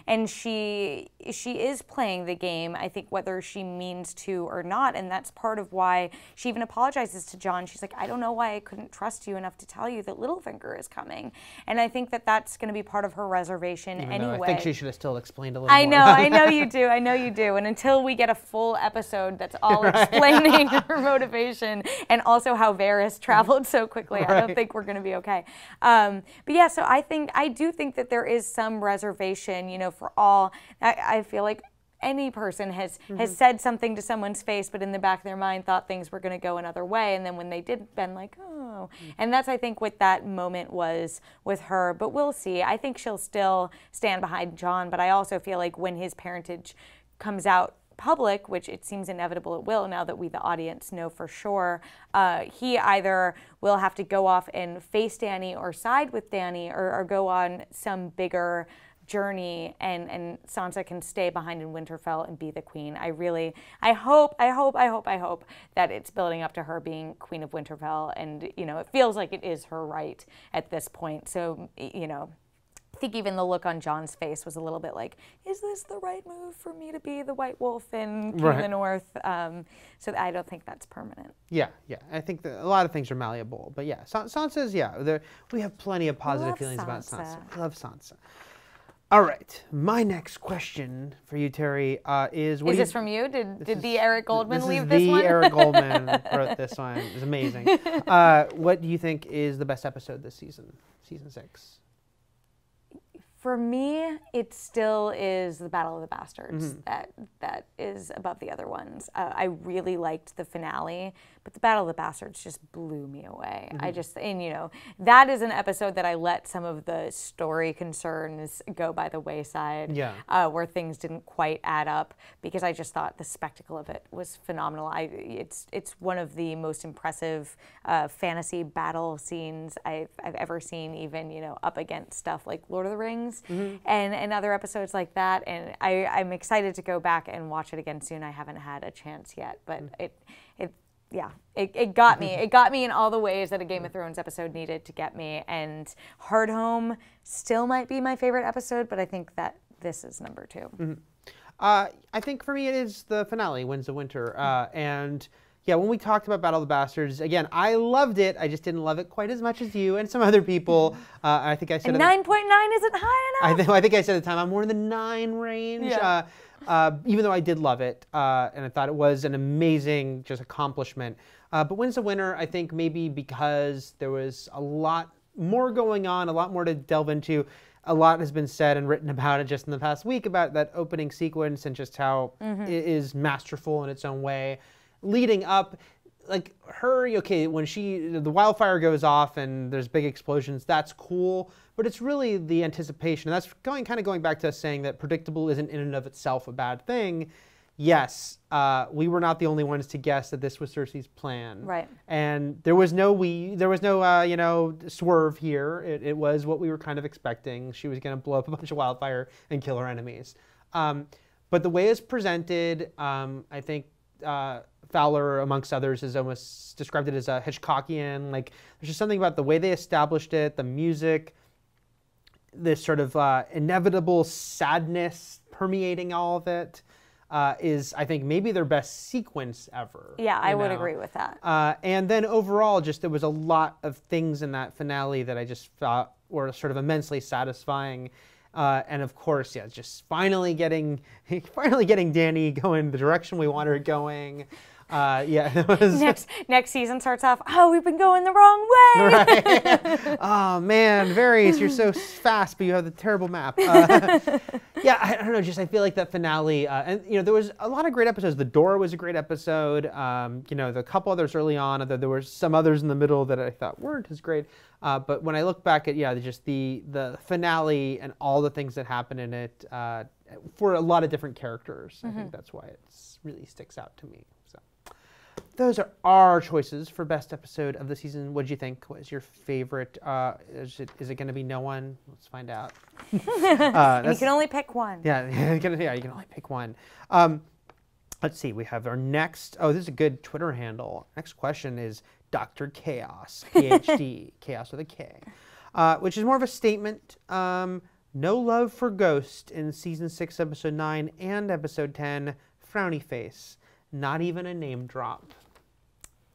And she is playing the game, I think, whether she means to or not. And that's part of why she even apologizes to Jon. She's like, I don't know why I couldn't trust you enough to tell you that Littlefinger is coming. And I think that that's going to be part of her reservation anyway. I think she should have still explained a little more. I know you do. I know you do. And until we get a full episode that's all explaining her motivation and also how Varys traveled so quickly, I don't think we're going to be okay. But yeah, so I do think that there is some reservation, for all. I feel like any person has said something to someone's face, but in the back of their mind thought things were going to go another way, and then when they did, been like, oh. And that's, I think, what that moment was with her. But we'll see. I think she'll still stand behind Jon, but I also feel like when his parentage comes out public, which it seems inevitable it will now that we, the audience, know for sure, he either will have to go off and face Dany or side with Dany or go on some bigger journey, and Sansa can stay behind in Winterfell and be the queen. I hope that it's building up to her being queen of Winterfell, and it feels like it is her right at this point. So I think even the look on Jon's face was a little bit like, is this the right move for me to be the White Wolf in King of the North? So I don't think that's permanent. Yeah. I think that a lot of things are malleable. But yeah, Sansa's, we have plenty of positive feelings about Sansa. We love Sansa. All right, my next question for you, Terry, is... Is this from you? Did the Eric Goldman leave this one? The Eric Goldman wrote this one. It's amazing. What do you think is the best episode this season, season 6? For me, it still is the Battle of the Bastards that is above the other ones. I really liked the finale, but the Battle of the Bastards just blew me away. That is an episode that I let some of the story concerns go by the wayside, where things didn't quite add up, because I just thought the spectacle of it was phenomenal. It's one of the most impressive fantasy battle scenes I've ever seen, even up against stuff like Lord of the Rings. And other episodes like that, and I'm excited to go back and watch it again soon. I haven't had a chance yet, but it got me. It got me in all the ways that a Game of Thrones episode needed to get me. And Hardhome still might be my favorite episode, but I think that this is number 2. I think for me it is the finale, Winds of Winter, and. Yeah, when we talked about Battle of the Bastards, again, I loved it. I just didn't love it quite as much as you and some other people. I think I said... And 9.9 isn't high enough? I think I said at the time, I'm more in the 9 range. Yeah. even though I did love it, and I thought it was an amazing just accomplishment. But wins the winner, I think maybe because there was a lot more going on, a lot more to delve into. A lot has been said and written about it just in the past week about that opening sequence and just how it is masterful in its own way. Leading up, like her, okay, when the wildfire goes off and there's big explosions, that's cool. But it's really the anticipation. And that's kind of going back to us saying that predictable isn't in and of itself a bad thing. Yes, we were not the only ones to guess that this was Cersei's plan. Right. And there was no swerve here. It was what we were kind of expecting. She was going to blow up a bunch of wildfire and kill her enemies. But the way it's presented, I think Fowler, amongst others, has almost described it as a Hitchcockian. Like, there's just something about the way they established it, the music, this sort of inevitable sadness permeating all of it. Is, I think, maybe their best sequence ever. Yeah, I would agree with that. And then overall, just there was a lot of things in that finale that I just thought were sort of immensely satisfying. And of course, yeah, just finally getting Dany going the direction we want her going. Yeah, it was next season starts off, oh, we've been going the wrong way. Right. Oh man, Varys, you're so fast, but you have the terrible map. Yeah, I don't know. Just I feel like that finale, and there was a lot of great episodes. The Door was a great episode. The couple others early on, there were some others in the middle that I thought weren't as great. But when I look back at just the finale and all the things that happen in it, for a lot of different characters, I think that's why it really sticks out to me. So. Those are our choices for best episode of the season. What did you think? What is your favorite? Is it going to be no one? Let's find out. You can only pick one. Yeah, you can only pick one. Let's see. We have our next. Oh, this is a good Twitter handle. Next question is Dr. Chaos, PhD, Chaos with a K, which is more of a statement. No love for Ghost in season 6, episode 9, and episode 10. Frowny face. Not even a name drop.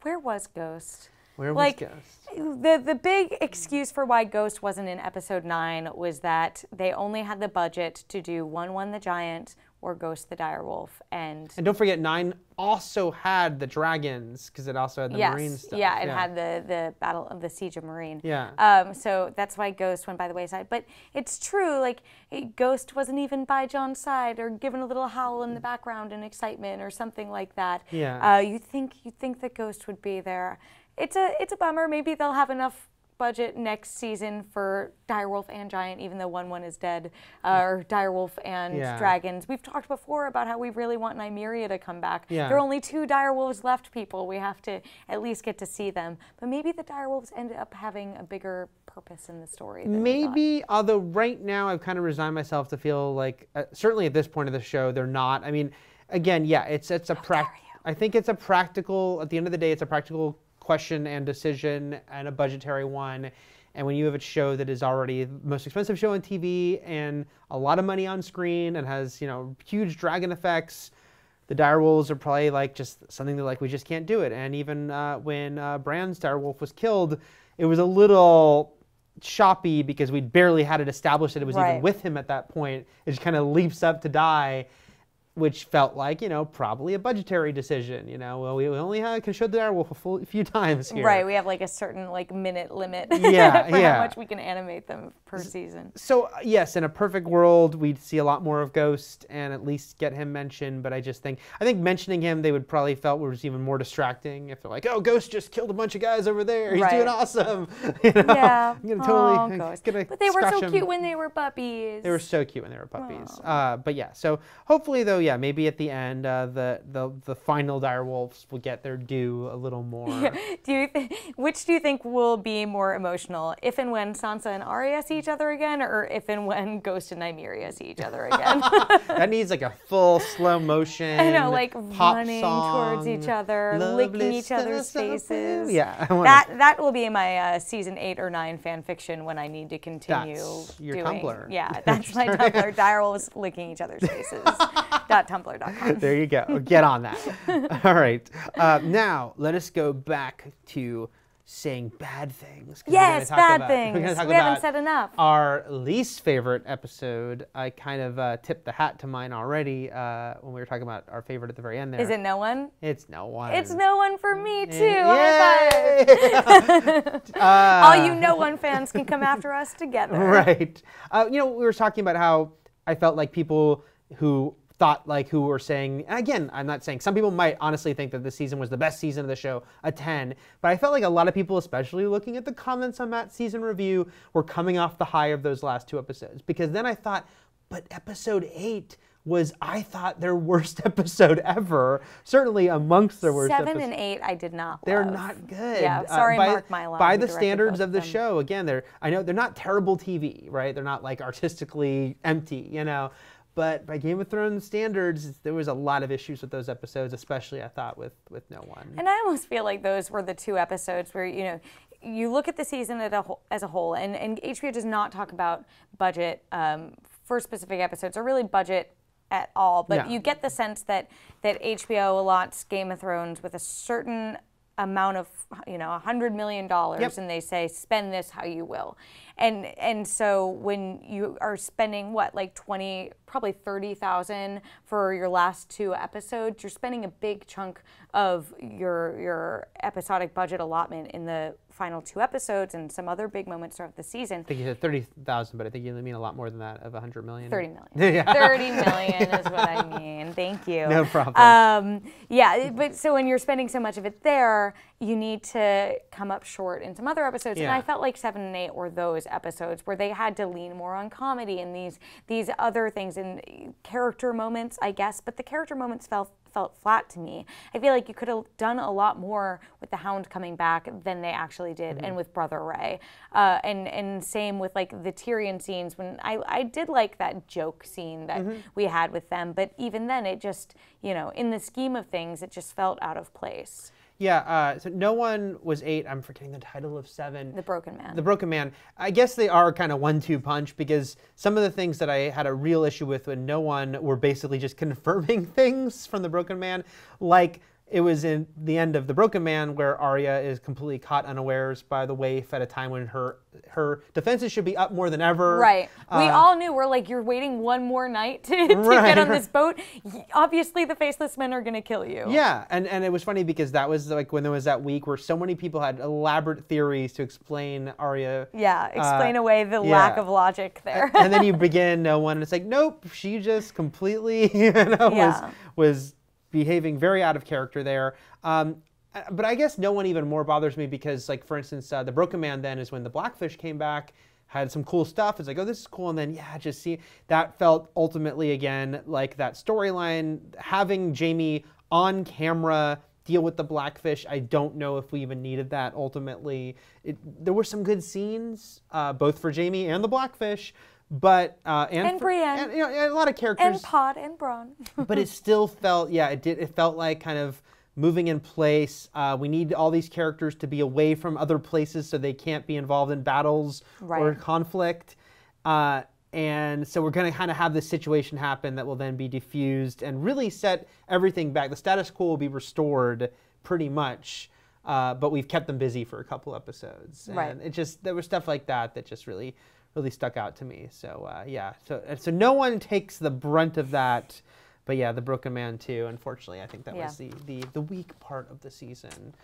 Where was Ghost? Where was Ghost? The big excuse for why Ghost wasn't in episode 9 was that they only had the budget to do One the Giant or Ghost the Direwolf. And don't forget, 9 also had the dragons, because it also had the Marine stuff. Yeah, it had the Battle of the Siege of Marine. Yeah. So that's why Ghost went by the wayside. But it's true, like, Ghost wasn't even by Jon's side or given a little howl in the background in excitement or something like that. Yeah. You think that Ghost would be there. It's a bummer. Maybe they'll have enough budget next season for Direwolf and Giant, even though one is dead, or Direwolf and dragons. We've talked before about how we really want Nymeria to come back. Yeah. There are only 2 Direwolves left, people. We have to at least get to see them. But maybe the Direwolves end up having a bigger purpose in the story. Maybe, although right now I've kind of resigned myself to feel like, certainly at this point of the show, they're not. I mean, again, yeah, it's a I think it's a practical, at the end of the day, it's a practical question and decision and a budgetary one. And when you have a show that is already the most expensive show on TV and a lot of money on screen and has, huge dragon effects, the direwolves are probably like just something that like we just can't do it. And even when Bran's direwolf was killed, it was a little choppy because we barely had it established that it was even with him at that point. It just kind of leaps up to die, which felt like, probably a budgetary decision. Well, we only can show the direwolf a few times here. Right, we have like a certain minute limit for how much we can animate them per season. So yes, in a perfect world, we'd see a lot more of Ghost and at least get him mentioned. But I think mentioning him, they would probably felt was even more distracting if they're like, oh, Ghost just killed a bunch of guys over there. He's doing awesome. Yeah. I'm gonna totally Ghost. Gonna but they were so him. cute when they were puppies. They were so cute when they were puppies. But yeah, so hopefully though, yeah, maybe at the end, the final direwolves will get their due a little more. Yeah. Which do you think will be more emotional, if and when Sansa and Arya see each other again, or if and when Ghost and Nymeria see each other again? That needs like a full slow motion. I know, like pop running song, towards each other, licking each other's faces. Yeah, that will be my season 8 or 9 fan fiction when I need to continue. That's your doing, Tumblr. Yeah, that's my Tumblr. Direwolves licking each other's faces. .tumblr.com. There you go. Get on that. All right. Now let us go back to saying bad things. 'Cause Yes, bad we're things. gonna talk We haven't about said enough. our least favorite episode. I kind of tipped the hat to mine already when we were talking about our favorite at the very end there. Is it No One? It's No One. It's No One for me too. Yay! All you No One fans can come after us together. Right. We were talking about how I felt like people who were saying, and again, I'm not saying, some people might honestly think that this season was the best season of the show, a 10, but I felt like a lot of people, especially looking at the comments on Matt's season review, were coming off the high of those last 2 episodes. Because then I thought, but episode 8 was, I thought, their worst episode ever. Certainly amongst their worst 7 episodes. and 8 I did not They're love. not good. Yeah, sorry, Mark Mylod, By who the directed standards both of the them. show, again, I know they're not terrible TV, right? They're not like artistically empty, But by Game of Thrones standards, there was a lot of issues with those episodes, especially I thought with No One. And I almost feel like those were the 2 episodes where, you look at the season as a whole, and HBO does not talk about budget for specific episodes, or really budget at all. But Yeah. you get the sense that HBO allots Game of Thrones with a certain amount of, $100 million, Yep. and they say, spend this how you will. And so when you are spending like 20, probably 30,000 for your last 2 episodes, you're spending a big chunk of your episodic budget allotment in the final 2 episodes and some other big moments throughout the season. I think you said 30,000, but I think you mean a lot more than that, of 100 million. 30 million. Yeah. 30 million is what I mean. Thank you. No problem. Yeah, but so when you're spending so much of it there, you need to come up short in some other episodes. And Yeah. I felt like 7 and 8 were those episodes where they had to lean more on comedy and these other things and character moments, I guess. But the character moments felt flat to me. I feel like you could have done a lot more with the Hound coming back than they actually did, and with Brother Ray. And same with like the Tyrion scenes, when I did like that joke scene that we had with them, but even then it just, in the scheme of things, it just felt out of place. Yeah, so No One was 8. I'm forgetting the title of 7. The Broken Man. The Broken Man. I guess they are kind of 1-2 punch, because some of the things that I had a real issue with No One were basically just confirming things from The Broken Man. Like, it was in the end of The Broken Man where Arya is completely caught unawares by the waif at a time when her defenses should be up more than ever. Right. We all knew. We're like, you're waiting one more night to get on this boat. Obviously, the Faceless Men are going to kill you. Yeah, and it was funny because that was like when there was that week where so many people had elaborate theories to explain Arya. Yeah, explain away the lack of logic there. And then you begin No One, and it's like, nope, she just completely was behaving very out of character there. But I guess No One even more bothers me because, like, for instance, The Broken Man then is when the Blackfish came back, had some cool stuff. It's like, oh, this is cool. And then, just see, that felt ultimately, again, like that storyline, having Jaime on camera deal with the Blackfish. I don't know if we even needed that ultimately. There were some good scenes, both for Jaime and the Blackfish, but and Brienne, and, a lot of characters, and Pod and Bronn. but it still felt, it felt like kind of moving in place. We need all these characters to be away from other places so they can't be involved in battles or conflict. And so we're going to kind of have this situation happen that will then be diffused and really set everything back. The status quo will be restored pretty much, but we've kept them busy for a couple episodes. And it just, there was stuff like that just really stuck out to me. So so No One takes the brunt of that, but The Broken Man too. Unfortunately, I think that was the weak part of the season.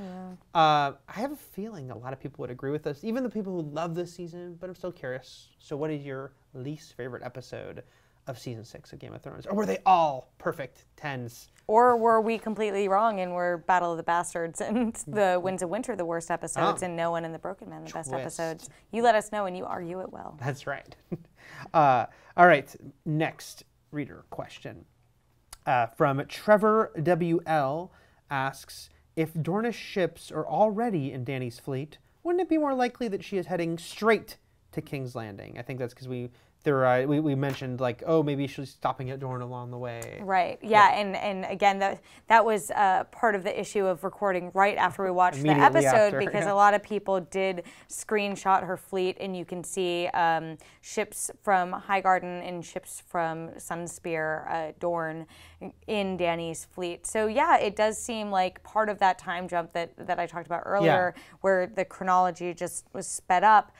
I have a feeling a lot of people would agree with us, even the people who love this season. But I'm still curious. So, what is your least favorite episode of season 6 of Game of Thrones, or were they all perfect 10s? Or were we completely wrong and were Battle of the Bastards and the Winds of Winter the worst episodes, and No One and the Broken Man the best episodes? You let us know and you argue it well. That's right. All right, next reader question. From Trevor WL asks, if Dornish ships are already in Dany's fleet, wouldn't it be more likely that she is heading straight to King's Landing? I think that's because we mentioned like, oh, maybe she's stopping at Dorne along the way. Right. Yeah. And again, that was part of the issue of recording right after we watched the Immediately episode after, because yeah. a lot of people did screenshot her fleet, and you can see ships from Highgarden and ships from Sunspear, Dorne, in Dany's fleet. So yeah, it does seem like part of that time jump that I talked about earlier, where the chronology just was sped up,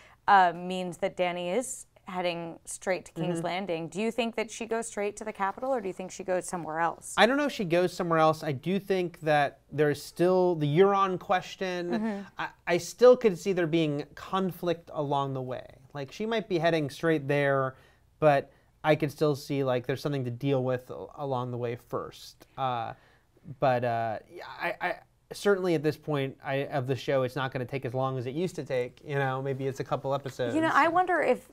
means that Dany is heading straight to King's Landing. Do you think that she goes straight to the capital, or do you think she goes somewhere else? I don't know if she goes somewhere else. I do think that there's still the Euron question. I still could see there being conflict along the way. Like, she might be heading straight there, but I could still see like there's something to deal with along the way first. I certainly at this point of the show, it's not going to take as long as it used to take. You know, maybe it's a couple episodes. You know, I wonder if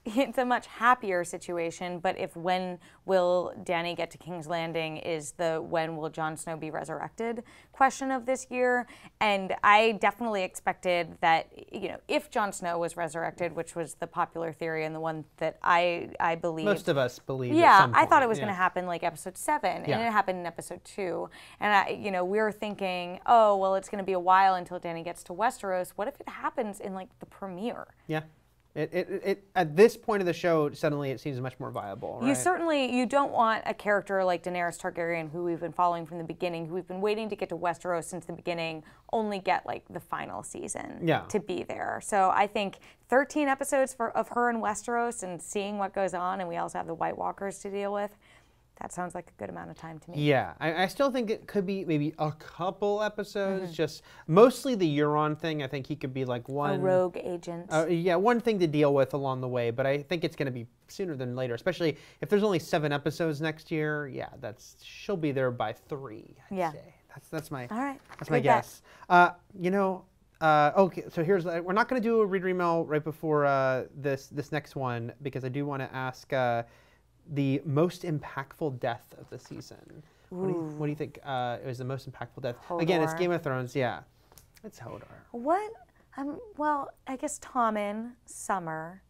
it's a much happier situation, but if when will Dany get to King's Landing is the when will Jon Snow be resurrected question of this year. And I definitely expected that, you know, if Jon Snow was resurrected, which was the popular theory and the one that I believe. Most of us believe. Yeah, at some point. I thought it was going to happen like episode 7, and Yeah. it happened in episode 2. And we were thinking, oh, well, it's going to be a while until Dany gets to Westeros. What if it happens in like the premiere? Yeah. It at this point of the show, suddenly it seems much more viable. Right? You don't want a character like Daenerys Targaryen, who we've been following from the beginning, who we've been waiting to get to Westeros since the beginning, only get like the final season to be there. So I think 13 episodes of her in Westeros and seeing what goes on, and we also have the White Walkers to deal with. That sounds like a good amount of time to me. Yeah, I still think it could be maybe a couple episodes, just mostly the Euron thing. I think he could be like one... A rogue agent. One thing to deal with along the way, but I think it's going to be sooner than later, especially if there's only 7 episodes next year. Yeah, she'll be there by 3, I'd say. That's my, all right. That's my guess. Okay, so we're not going to do a reader email right before this next one, because I do want to ask... the most impactful death of the season. What do you think is the most impactful death? Hodor. Again, it's Game of Thrones. Yeah, it's Hodor. What? Well, I guess Tommen, Summer.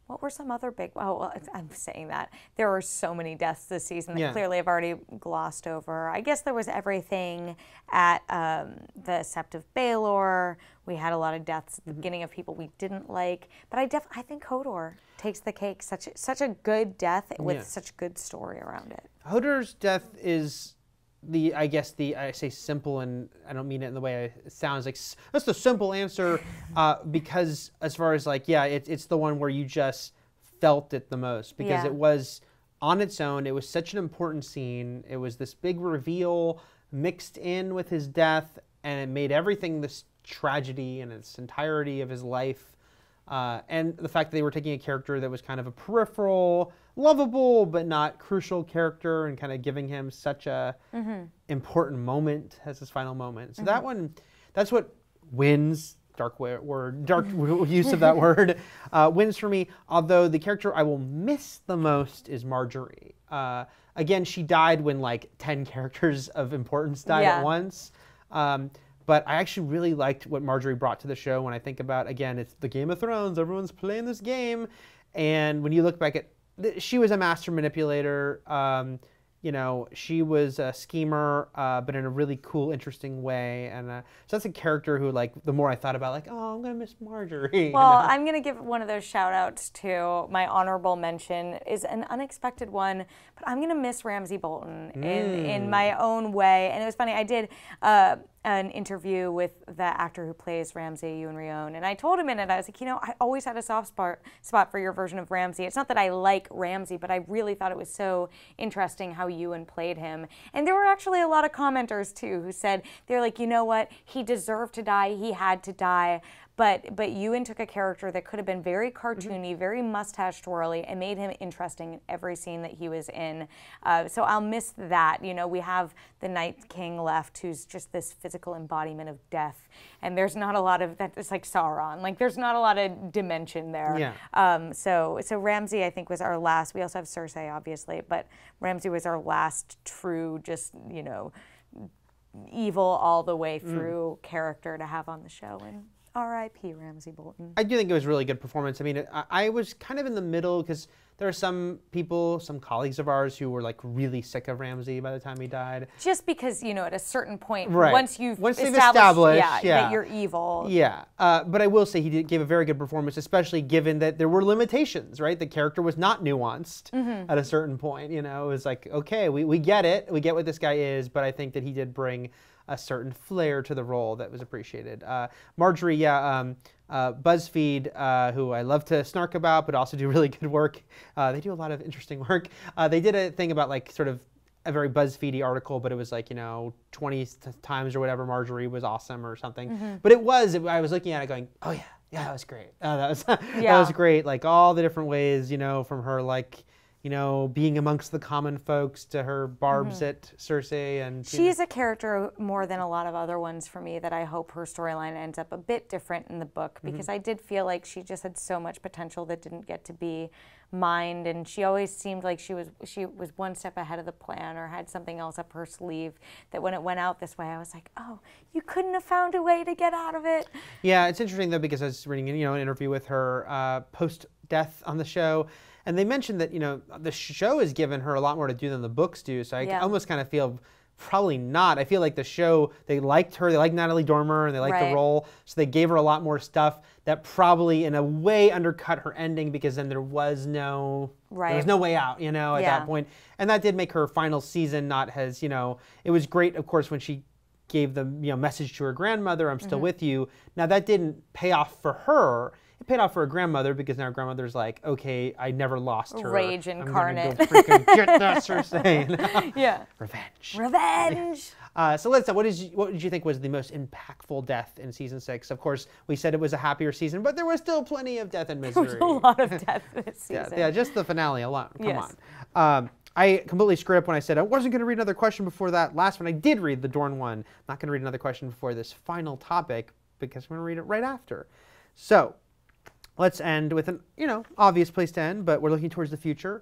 What were some other big? Oh, well, I'm saying that there were so many deaths this season that clearly I've already glossed over. I guess there was everything at the Sept of Baelor. We had a lot of deaths at the beginning of people we didn't like, but I think Hodor takes the cake. Such a good death with such a good story around it. Hodor's death is I say simple, and I don't mean it in the way it sounds like. That's the simple answer, because as far as like, it's the one where you just felt it the most, because it was on its own. It was such an important scene. It was this big reveal mixed in with his death, and it made everything this tragedy in its entirety of his life. And the fact that they were taking a character that was kind of a peripheral, lovable, but not crucial character, and kind of giving him such a important moment as his final moment. So that one, that's what wins, dark use of that word, wins for me. Although the character I will miss the most is Marjorie. Again, she died when like 10 characters of importance died at once. But I actually really liked what Marjorie brought to the show. When I think about, again, it's the Game of Thrones. Everyone's playing this game. And when you look back she was a master manipulator. She was a schemer, but in a really cool, interesting way. And so that's a character who, like, the more I thought about, like, oh, I'm going to miss Marjorie. Well, I'm going to give one of those shout outs to my honorable mention is an unexpected one, but I'm going to miss Ramsay Bolton in my own way. And it was funny, I did an interview with the actor who plays Ramsay, Ewan Rion, and I told him in it, I was like, I always had a soft spot for your version of Ramsay. It's not that I like Ramsay, but I really thought it was so interesting how Ewan played him. And there were actually a lot of commenters too who said, they're like, you know what, he deserved to die, he had to die. But Ewan took a character that could have been very cartoony, very mustache twirly, and made him interesting in every scene that he was in. So I'll miss that. We have the Night King left, who's just this physical embodiment of death, and there's not a lot of that. It's like Sauron. Like there's not a lot of dimension there. Yeah. So Ramsay, I think, was our last. We also have Cersei, obviously, but Ramsay was our last true, just evil all the way through character to have on the show. And R.I.P. Ramsay Bolton. I do think it was a really good performance. I mean, I was kind of in the middle because there are some people, some colleagues of ours who were like really sick of Ramsay by the time he died. Just because, you know, at a certain point, Right. once they've established, that you're evil. Yeah, but I will say he gave a very good performance, especially given that there were limitations, right? The character was not nuanced at a certain point. You know, it was like, okay, we get it. We get what this guy is, but I think that he did bring a certain flair to the role that was appreciated. Marjorie, BuzzFeed, who I love to snark about, but also do really good work. They do a lot of interesting work. They did a thing about like sort of a very BuzzFeedy article, but it was like, you know, 20 times or whatever Marjorie was awesome or something. But I was looking at it going, oh yeah, that was great. That was great. Like all the different ways, you know, from her like, you know, being amongst the common folks to her barbs at Cersei. And she's a character more than a lot of other ones for me that I hope her storyline ends up a bit different in the book, because I did feel like she just had so much potential that didn't get to be mined, and she always seemed like she was one step ahead of the plan or had something else up her sleeve that when it went out this way, I was like, oh, you couldn't have found a way to get out of it. Yeah, it's interesting though, because I was reading, you know, an interview with her post-death on the show, and they mentioned that, you know, the show has given her a lot more to do than the books do. So I almost kind of feel probably not. I feel like the show, they liked her, they liked Natalie Dormer, and they liked the role. So they gave her a lot more stuff that probably in a way undercut her ending, because then there was no way out, you know, at that point. And that did make her final season not as, you know, it was great, of course, when she gave the, you know, message to her grandmother, I'm still with you. Now that didn't pay off for her. It paid off for her grandmother, because now her grandmother's like, okay, I never lost her. Rage incarnate. I'm gonna go freaking get this, Cersei. Yeah. Revenge. Revenge. So let's. What did you think was the most impactful death in season 6? Of course, we said it was a happier season, but there was still plenty of death and misery. There was a lot of death this season. Yeah, just the finale alone. Come on. I completely screwed up when I said I wasn't going to read another question before that last one. I did read the Dorne one. Not going to read another question before this final topic, because I'm going to read it right after. So let's end with an, you know, obvious place to end, but we're looking towards the future,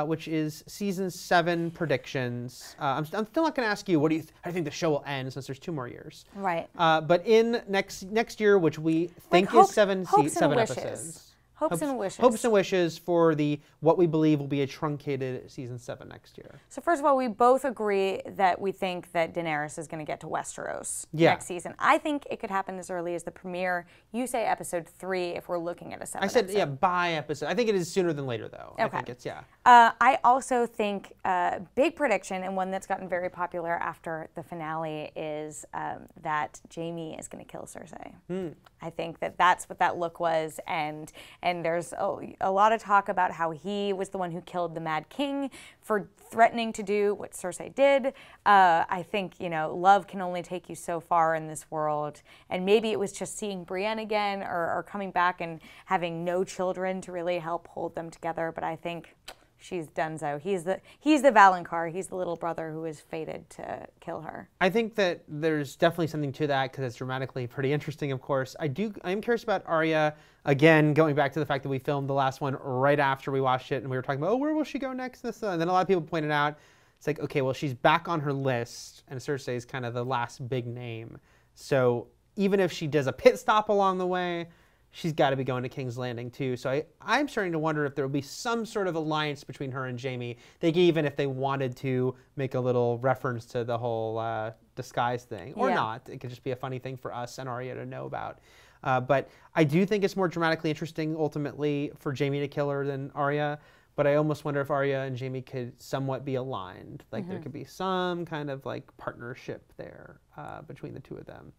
which is season 7 predictions. I'm still not going to ask you how do you think the show will end, since there's 2 more years. Right. But in next year, which we think is 7 episodes. Hopes and wishes. Hopes and wishes for what we believe will be a truncated season 7 next year. So first of all, we both agree that we think that Daenerys is going to get to Westeros next season. I think it could happen as early as the premiere. You say episode 3 if we're looking at a 7 episode. episode. by episode. I think it is sooner than later, though. Okay. I think it's, I also think big prediction, and one that's gotten very popular after the finale, is that Jaime is going to kill Cersei. I think that that's what that look was, and there's a lot of talk about how he was the one who killed the Mad King for threatening to do what Cersei did. I think, you know, love can only take you so far in this world, and maybe it was just seeing Brienne again, or coming back and having no children to really help hold them together. But I think she's donezo. He's the Valonqar. He's the little brother who is fated to kill her. I think that there's definitely something to that, because it's dramatically pretty interesting, of course. I am curious about Arya. Again, going back to the fact that we filmed the last one right after we watched it, and we were talking about, oh, where will she go next? And then a lot of people pointed out, it's like, okay, well, she's back on her list, and Cersei is kind of the last big name. So even if she does a pit stop along the way, she's got to be going to King's Landing too. So I'm starting to wonder if there will be some sort of alliance between her and Jaime. Even if they wanted to make a little reference to the whole disguise thing, or not. It could just be a funny thing for us and Arya to know about. But I do think it's more dramatically interesting ultimately for Jaime to kill her than Arya. But I almost wonder if Arya and Jaime could somewhat be aligned. Like there could be some kind of like partnership there between the two of them.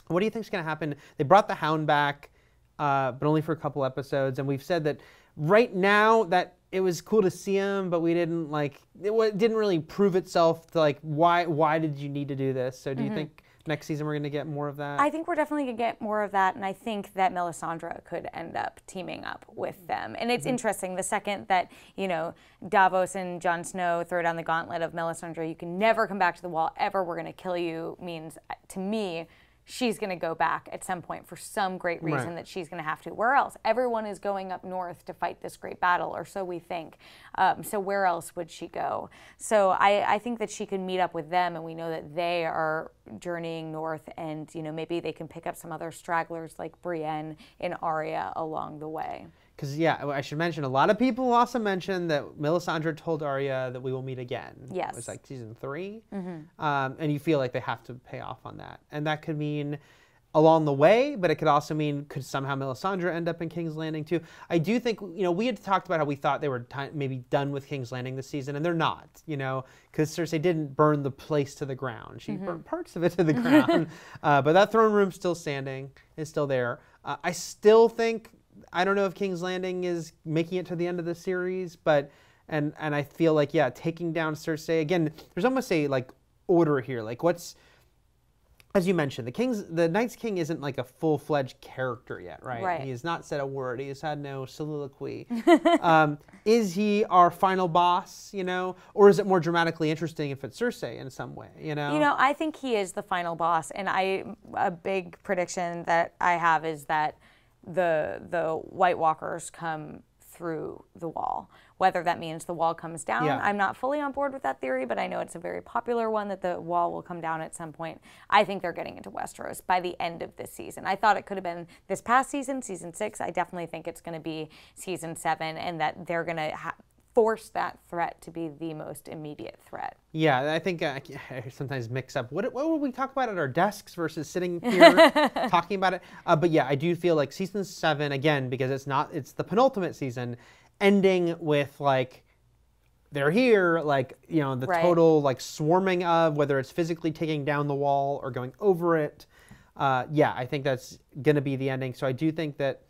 What do you think is going to happen? They brought the Hound back, but only for a couple episodes. And we've said that right now that it was cool to see him, but we didn't it didn't really prove itself to like, why did you need to do this? So do you think next season we're going to get more of that? I think we're definitely going to get more of that, and I think that Melisandre could end up teaming up with them. And it's interesting, the second that, you know, Davos and Jon Snow throw down the gauntlet of Melisandre, you can never come back to the wall ever, we're going to kill you, means, to me, she's going to go back at some point for some great reason that she's going to have to. Where else? Everyone is going up north to fight this great battle, or so we think. So where else would she go? So I think that she can meet up with them, and we know that they are journeying north, and maybe they can pick up some other stragglers like Brienne and Arya along the way. Because, yeah, I should mention, a lot of people also mentioned that Melisandre told Arya that we will meet again. Yes. It was like season 3. And you feel like they have to pay off on that. And that could mean along the way, but it could also mean could somehow Melisandre end up in King's Landing too. I do think, we had talked about how we thought they were maybe done with King's Landing this season, and they're not, because Cersei didn't burn the place to the ground. She burned parts of it to the ground. But that throne room's still standing, is still there. I still think, I don't know if King's Landing is making it to the end of the series, but and I feel like, yeah, taking down Cersei again. There's almost a order here. Like, what's, as you mentioned, the Night's King isn't like a full-fledged character yet, right? He has not said a word. He has had no soliloquy. Is he our final boss? Or is it more dramatically interesting if it's Cersei in some way? I think he is the final boss, and a big prediction that I have is that the White Walkers come through the wall. Whether that means the wall comes down, I'm not fully on board with that theory, but I know it's a very popular one that the wall will come down at some point. I think they're getting into Westeros by the end of this season. I thought it could have been this past season, season 6. I definitely think it's going to be season 7, and that they're going to force that threat to be the most immediate threat. Yeah, I think I sometimes mix up what would we talk about at our desks versus sitting here talking about it. But yeah, I do feel like season 7, again, because it's the penultimate season, ending with they're here, the total swarming of, whether it's physically taking down the wall or going over it. Yeah, I think that's going to be the ending. So I do think that,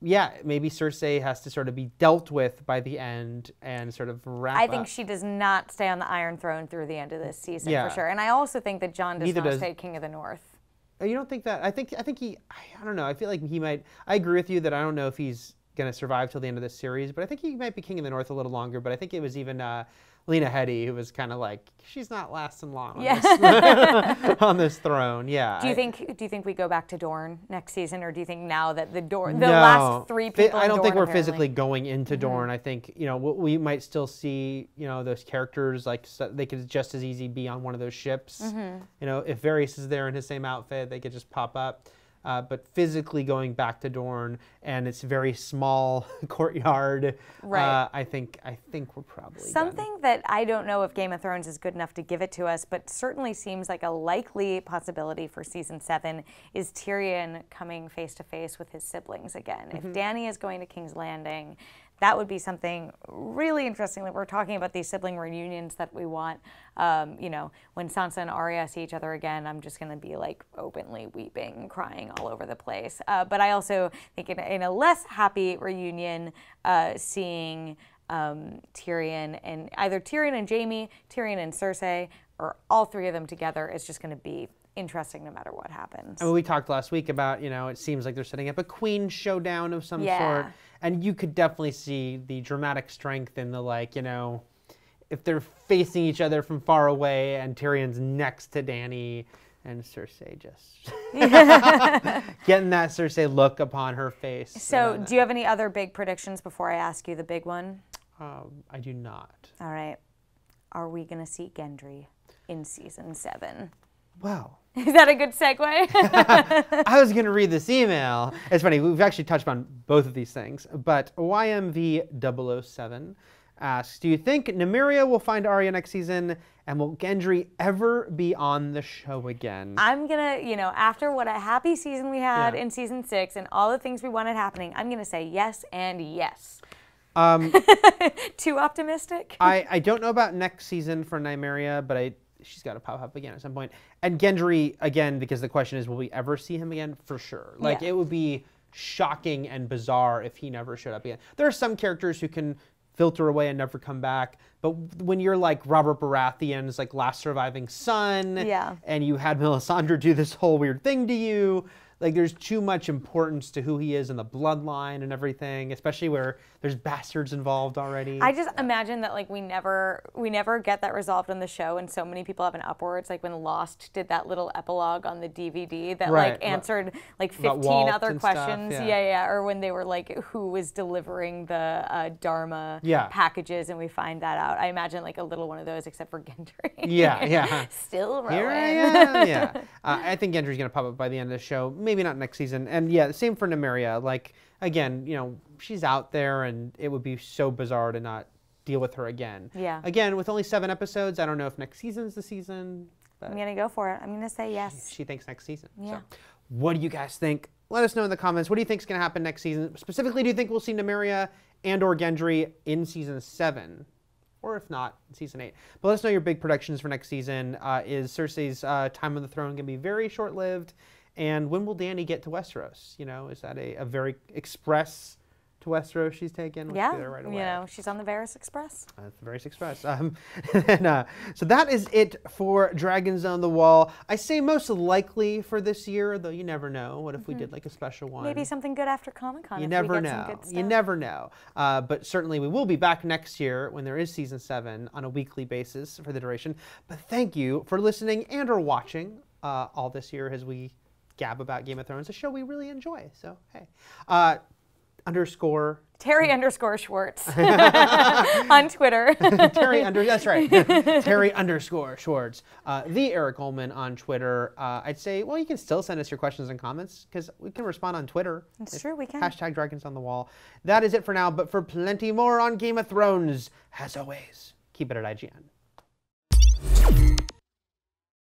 yeah, maybe Cersei has to sort of be dealt with by the end and sort of wrap up. I think she does not stay on the Iron Throne through the end of this season, for sure. And I also think that Jon does not stay King of the North. You don't think that? I think he, I don't know. I feel like he might. I agree with you that I don't know if he's going to survive till the end of this series, but I think he might be King of the North a little longer. But I think it was even Lena Headey who was kind of like, she's not lasting long on, this, on this throne. Yeah. Do you think we go back to Dorne next season, or do you think now that the last 3 people? I don't think we're physically going into Dorne. I think we might still see those characters, they could just as easy be on one of those ships. If Varys is there in his same outfit, they could just pop up. But physically going back to Dorne and its very small courtyard, I think we're probably something done. That I don't know if Game of Thrones is good enough to give it to us, but certainly seems like a likely possibility for season 7 is Tyrion coming face to face with his siblings again. If Dany is going to King's Landing, that would be something really interesting. Like, we're talking about these sibling reunions that we want. When Sansa and Arya see each other again, I'm just going to be openly weeping, crying all over the place. But I also think in a less happy reunion, seeing Tyrion and either Tyrion and Jaime, Tyrion and Cersei, or all 3 of them together is just going to be interesting no matter what happens. I mean, we talked last week about, it seems like they're setting up a queen showdown of some sort. And you could definitely see the dramatic strength in the, if they're facing each other from far away and Tyrion's next to Dany and Cersei just getting that Cersei look upon her face. So do you have any other big predictions before I ask you the big one? I do not. All right. Are we going to see Gendry in season 7? Wow. Is that a good segue? I was going to read this email. It's funny, we've actually touched on both of these things, but YMV007 asks, do you think Nymeria will find Arya next season, and will Gendry ever be on the show again? I'm going to, after what a happy season we had in season 6 and all the things we wanted happening, I'm going to say yes and yes. Too optimistic? I don't know about next season for Nymeria, but she's got to pop up again at some point. And Gendry, again, because the question is, will we ever see him again? For sure. It would be shocking and bizarre if he never showed up again. There are some characters who can filter away and never come back, but when you're like Robert Baratheon's last surviving son, and you had Melisandre do this whole weird thing to you, like there's too much importance to who he is in the bloodline and everything, especially where there's bastards involved already. I just imagine that like we never get that resolved on the show, and so many people have an upwards. Like when Lost did that little epilogue on the DVD that like answered like 15 other questions. Stuff, yeah. Or when they were like, who was delivering the Dharma packages, and we find that out. I imagine like a little one of those, except for Gendry. Yeah. Still rolling. Here I am. Yeah. I think Gendry's gonna pop up by the end of the show. Maybe not next season. And yeah, same for Nymeria. Like again, you know, she's out there, and it would be so bizarre to not deal with her again. Yeah. Again, with only 7 episodes, I don't know if next season's the season. I'm gonna go for it. I'm gonna say yes. She thinks next season. Yeah. So, what do you guys think? Let us know in the comments. What do you think is going to happen next season? Specifically, do you think we'll see Nymeria and/or Gendry in season 7, or if not, in season 8? But let us know your big predictions for next season. Is Cersei's time on the throne going to be very short-lived? And when will Dany get to Westeros? You know, is that a very express to Westeros she's taken? Yeah, there right away. you know, she's on the Varys Express. The Varys Express. So that is it for Dragons on the Wall. I say most likely for this year, though you never know. What if we did like a special one? Maybe something good after Comic-Con. You never know. You never know. But certainly we will be back next year when there is season 7 on a weekly basis for the duration. But thank you for listening and or watching all this year as we gab about Game of Thrones, a show we really enjoy. So, hey. Terry_Schwartz on Twitter. That's right. Terry_Schwartz. The Eric Ullman on Twitter. I'd say, well, you can still send us your questions and comments because we can respond on Twitter. It's true, we can. #Dragons on the Wall. That is it for now, but for plenty more on Game of Thrones, as always, keep it at IGN.